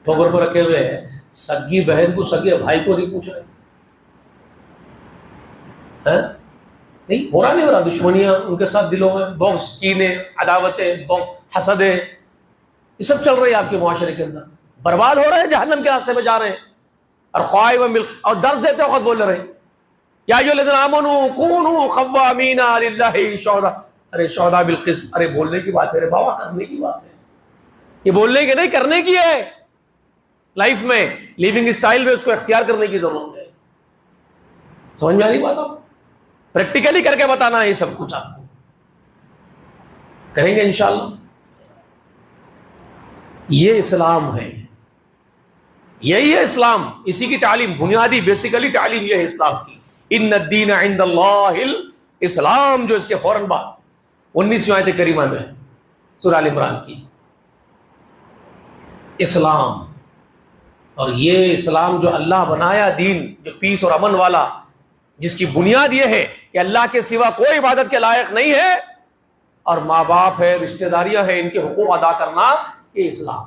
ٹھوکر پر رکھے ہوئے ہیں. سگی بہن کو سگے بھائی کو نہیں پوچھ رہے. نہیں ہو رہا، نہیں ہو رہا، دشمنیاں ان کے ساتھ دلوں میں، بغض، کینے، عداوتیں، حسدیں، یہ سب چل رہی ہے آپ کے معاشرے کے اندر. برباد ہو رہے ہیں، جہنم کے راستے میں جا رہے ہیں. اور خواہ و ملک، اور درس دیتے وقت بول رہے ہیں یا ایھا الذین آمنوا کونوا قوامین للہ شہداء. ارے شہداء بالقسط، ارے بولنے کی بات ہے، ارے بابا کرنے کی بات ہے. یہ بولنے کی نہیں، کرنے کی ہے. لائف میں لیونگ اسٹائل میں اس کو اختیار کرنے کی ضرورت ہے. سمجھ میں آ رہی بات؟ آپ پریکٹیکلی کر کے بتانا ہے. یہ سب کچھ آپ کو کریں گے انشاءاللہ. یہ اسلام ہے، یہی ہے اسلام. اسی کی تعلیم، بنیادی بیسیکلی تعلیم یہ ہے اسلام کی. ان الدین عند اللہ الاسلام، جو اس کے فوراً بعد 19ویں آیت کریمہ میں سورہ ال عمران کی، اسلام. اور یہ اسلام جو اللہ بنایا دین، جو پیس اور امن والا، جس کی بنیاد یہ ہے کہ اللہ کے سوا کوئی عبادت کے لائق نہیں ہے، اور ماں باپ ہے، رشتہ داریاں ہیں، ان کے حقوق ادا کرنا، یہ اسلام.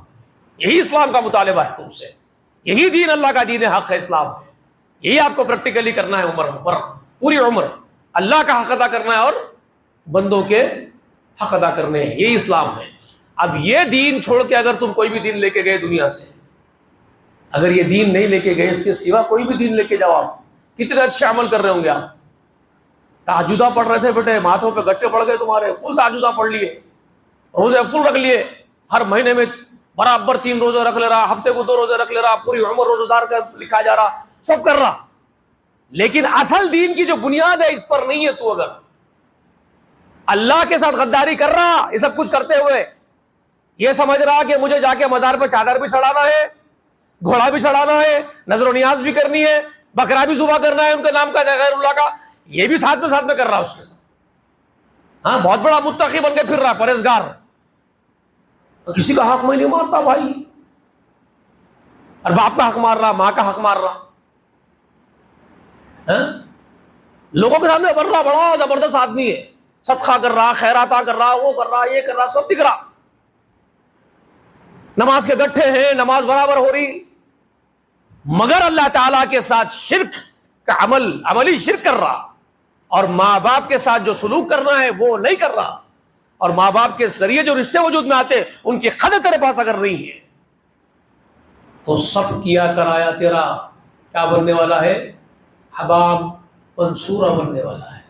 یہی اسلام کا مطالبہ ہے تم سے. یہی دین اللہ کا دین حق ہے، اسلام ہے. یہی آپ کو پریکٹیکلی کرنا ہے، پوری عمر اللہ کا حق ادا کرنا ہے اور بندوں کے حق ادا کرنے ہیں. یہی اسلام ہے. اب یہ دین چھوڑ کے اگر تم کوئی بھی دین لے کے گئے دنیا سے، اگر یہ دین نہیں لے کے گئے، اس کے سوا کوئی بھی دین لے کے جاؤ، آپ کتنے اچھے عمل کر رہے ہوں گے. آپ تہجدہ پڑھ رہے تھے بیٹے، ماتھوں پہ گٹے پڑ گئے تمہارے، فل تہجدہ پڑھ لیے، روزے فل رکھ لیے، ہر مہینے میں برابر 3 روزے رکھ لے رہا، ہفتے کو 2 روزے رکھ لے رہا، پوری عمر روزہ دار کا لکھا جا رہا، سب کر رہا. لیکن اصل دین کی جو بنیاد ہے اس پر نہیں ہے. تو اگر اللہ کے ساتھ غداری کر رہا، یہ سب کچھ کرتے ہوئے یہ سمجھ رہا کہ مجھے جا کے مزار پہ چادر بھی چڑھانا ہے، گھوڑا بھی چڑھانا ہے، نظر و نیاز بھی کرنی ہے، بکرا بھی ذبح کرنا ہے ان کے نام کا غیر اللہ کا، یہ بھی ساتھ میں کر رہا اس کے ساتھ. ہاں بہت بڑا متقی بن کے پھر رہا، پرہیزگار. کسی کا حق میں نہیں مارتا بھائی، اور باپ کا حق مار رہا، ماں کا حق مار رہا. لوگوں کے سامنے بن رہا بڑا زبردست آدمی ہے، صدقہ کر رہا، خیراتا کر رہا، وہ کر رہا، یہ کر رہا، سب دکھ رہا. نماز کے گٹھے ہیں، نماز برابر ہو رہی، مگر اللہ تعالیٰ کے ساتھ شرک کا عملی شرک کر رہا، اور ماں باپ کے ساتھ جو سلوک کرنا ہے وہ نہیں کر رہا، اور ماں باپ کے ذریعے جو رشتے وجود میں آتے ان کی قدر تیرے پاس اگر نہیں ہے، تو سب کیا کرایا تیرا کیا بننے والا ہے؟ حباب منصورہ بننے والا ہے.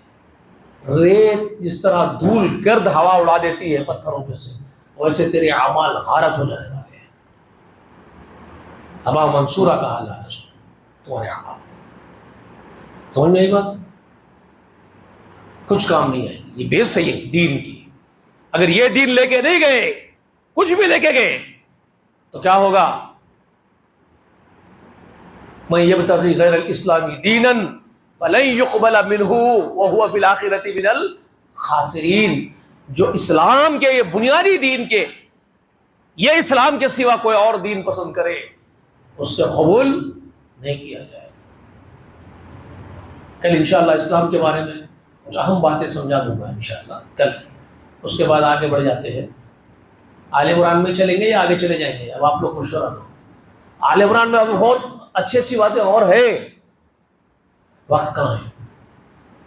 ریت جس طرح دھول گرد ہوا اڑا دیتی ہے پتھروں پہ سے، ویسے تیرے اعمال غارت ہو جانے والے ہیں. حباب منصورہ کا حال ہے تمہارے اعمال. سمجھ میں آئی بات؟ کچھ کام نہیں آئے گی. یہ بیس ہے یہ دین کی. اگر یہ دین لے کے نہیں گئے، کچھ بھی لے کے گئے، تو کیا ہوگا؟ من یبتغی غیر الاسلام دینا فلن یقبل منہ وہو فی الآخرۃ من الخاسرین. جو اسلام کے، یہ بنیادی دین کے، یہ اسلام کے سوا کوئی اور دین پسند کرے، اس سے قبول نہیں کیا جائے. کل انشاءاللہ اسلام کے بارے میں کچھ اہم باتیں سمجھا دوں گا انشاءاللہ کل. اس کے بعد آگے بڑھ جاتے ہیں. آل عمران میں چلیں گے یا آگے چلے جائیں گے؟ اب آپ لوگ مشورہ دو. آل عمران میں اب بہت اچھی باتیں اور ہے. وقت کہاں ہے؟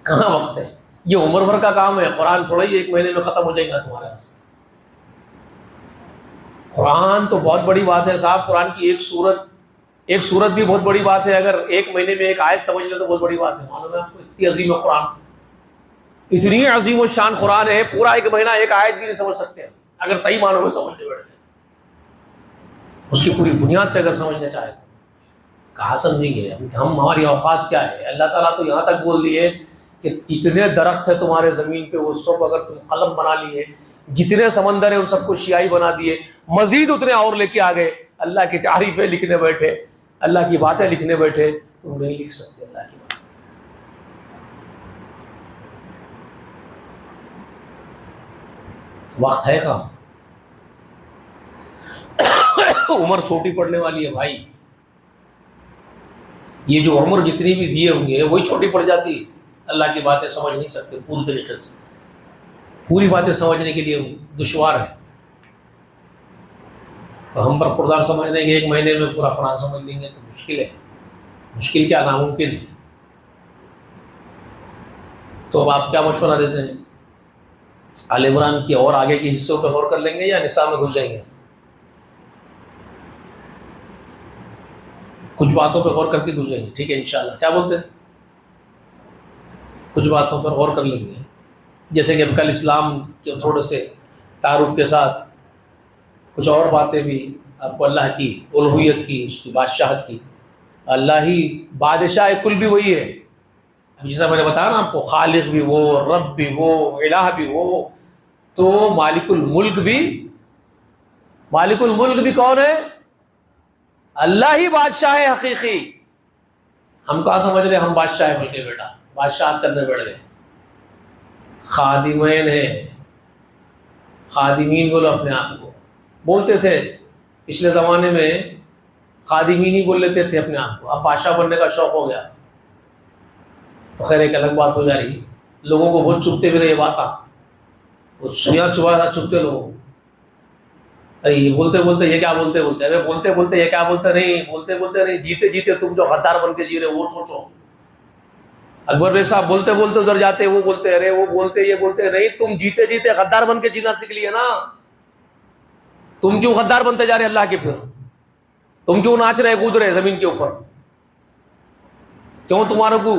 کہاں وقت ہے؟ یہ عمر بھر کا کام ہے. قرآن تھوڑا ہی 1 مہینے میں ختم ہو جائے گا تمہارے پاس. قرآن تو بہت بڑی بات ہے صاحب. قرآن کی ایک سورت بھی بہت بڑی بات ہے. اگر 1 مہینے میں ایک آیت سمجھ لے تو بہت بڑی بات ہے. معلوم ہے آپ کو؟ اتنی عظیم ہے قرآن، اتنی عظیم و شان قرآن ہے. پورا 1 مہینہ ایک آیت بھی نہیں سمجھ سکتے اگر صحیح معنوں میں سمجھنے بیٹھے. اس کی پوری بنیاد سے اگر سمجھنا چاہے تو کہاں سمجھیں گے ہم؟ ہماری اوقات کیا ہے؟ اللہ تعالیٰ تو یہاں تک بول دیے کہ جتنے درخت ہیں تمہارے زمین پہ وہ سب اگر تم قلم بنا لیے، جتنے سمندر ہیں ان سب کو شیائی بنا دیے، مزید اتنے اور لے کے آ گئے، اللہ کی تعریفیں لکھنے بیٹھے، اللہ کی باتیں لکھنے بیٹھے، تم نہیں لکھ سکتے اللہ کی بات۔ وقت ہے کہاں؟ عمر چھوٹی پڑنے والی ہے بھائی، یہ جو عمر جتنی بھی دیے ہوں گے وہی چھوٹی پڑ جاتی، اللہ کی باتیں سمجھ نہیں سکتے پوری طریقے سے، پوری باتیں سمجھنے کے لیے دشوار ہے۔ تو ہم برخوردار سمجھ لیں گے ایک مہینے میں پورا قرآن سمجھ لیں گے تو مشکل ہے، مشکل کیا ناممکن ہے۔ تو اب آپ کیا مشورہ دیتے ہیں؟ آل عمران کی اور آگے کے حصوں پہ غور کر لیں گے یا نساء میں گھس جائیں گے؟ کچھ باتوں پہ غور کر کے گھس جائیں گے، ٹھیک ہے انشاءاللہ، کیا بولتے ہیں؟ کچھ باتوں پر غور کر لیں گے، جیسے کہ اب کل اسلام کے تھوڑے سے تعارف کے ساتھ کچھ اور باتیں بھی آپ کو اللہ کی الوہیت کی، اس کی بادشاہت کی، اللہ ہی بادشاہ کل بھی وہی ہے، جیسا میں نے بتایا نا آپ کو، خالق بھی وہ، رب بھی وہ، الہ بھی وہ، تو مالک الملک بھی کون ہے؟ اللہ ہی بادشاہ ہے حقیقی۔ ہم کہاں سمجھ رہے ہم بادشاہ ہے، بلکہ بیٹا بادشاہت کرنے بیٹھ گئے، خادمین ہیں، خادمین بولو اپنے آپ کو، بولتے تھے پچھلے زمانے میں خادمین ہی بول لیتے تھے اپنے آپ کو، اب بادشاہ بننے کا شوق ہو گیا تو خیر ایک الگ بات ہو جا رہی، لوگوں کو بہت چپتے بھی رہے بات، وہ سویاں چپتے لوگوں، ارے یہ بولتے یہ کیا بولتے ارے بولتے یہ کیا بولتے نہیں، جیتے تم جو غدار بن کے جی رہے وہ سوچو۔ اکبر بیگ صاحب بولتے ادھر جاتے، وہ بولتے ارے وہ بولتے یہ بولتے نہیں، تم جیتے غدار بن کے جینا سیکھ لیے نا، تم کیوں غدار بنتے جا رہے اللہ کے؟ پھر تم کیوں ناچ رہے کود رہے زمین کے اوپر؟ کیوں تمہارے کو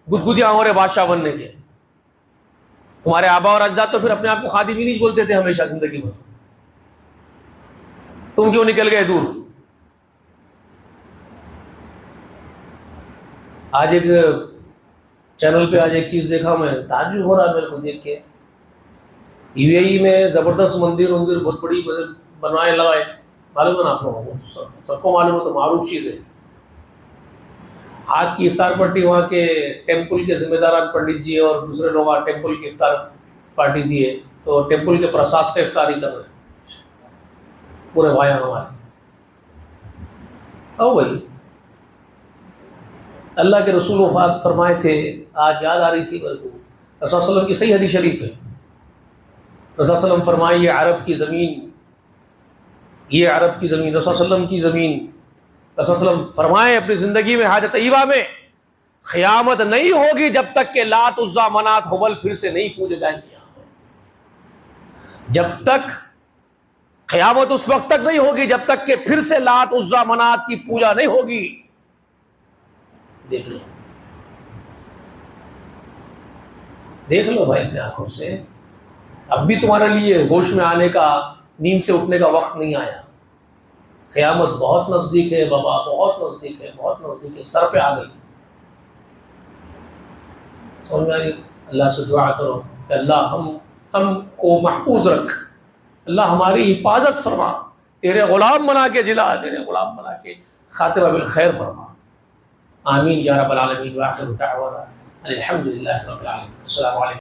گدگدیاں ہو رہے بادشاہ بننے کے؟ تمہارے آبا اور اجداد تو پھر اپنے آپ کو خادم ہی نہیں بولتے تھے ہمیشہ زندگی میں، تم کیوں نکل گئے دور؟ آج ایک چینل پہ ایک چیز دیکھا، میں تعجب ہو رہا میرے کو دیکھ کے، یو اے ای میں زبردست مندر بہت بڑی بنوائے لگائے، معلوم ہے نا آپ لوگوں کو، سب کو معلوم ہے، تو معروف چیز ہے۔ آج کی افطار پارٹی وہاں کے ٹیمپل کے ذمہ داران پنڈت جی اور دوسرے لوگ ٹیمپل کی افطار پارٹی دیے، تو ٹیمپل کے پرساد سے افطاری کر رہے پورے بھائی ہمارے۔ او بھائی، اللہ کے رسول وفات فرمائے تھے، آج یاد آ رہی تھی میرے کو، رسول صلی اللہ علیہ وسلم کی صحیح حدیث شریف ہے، رسول صلی اللہ علیہ وسلم فرمائے یہ عرب کی زمین، یہ عرب کی زمین، رسول صلی اللہ علیہ وسلم کی زمین، رسول صلی اللہ علیہ وسلم فرمائے اپنی زندگی میں حاجت طیبہ میں، قیامت نہیں ہوگی جب تک کہ لات عزا منات ہبل پھر سے نہیں پوجے جائیں گے، جب تک قیامت اس وقت تک نہیں ہوگی جب تک کہ پھر سے لات عزا منات کی پوجا نہیں ہوگی۔ دیکھ لو بھائی اپنے آنکھوں سے، اب بھی تمہارے لیے ہوش میں آنے کا، نیند سے اٹھنے کا وقت نہیں آیا، قیامت بہت نزدیک ہے بابا، بہت نزدیک ہے، بہت نزدیک ہے، سر پہ آ گئی۔ سمجھ میں آ رہی؟ اللہ سے دعا کرو کہ اللہ ہم کو محفوظ رکھ، اللہ ہماری حفاظت فرما، تیرے غلام بنا کے جلا، تیرے غلام بنا کے خاتمہ بالخیر فرما، آمین یا رب العالمین۔ وآخر دعوانا الحمدللہ رب العالمین۔ السلام علیکم۔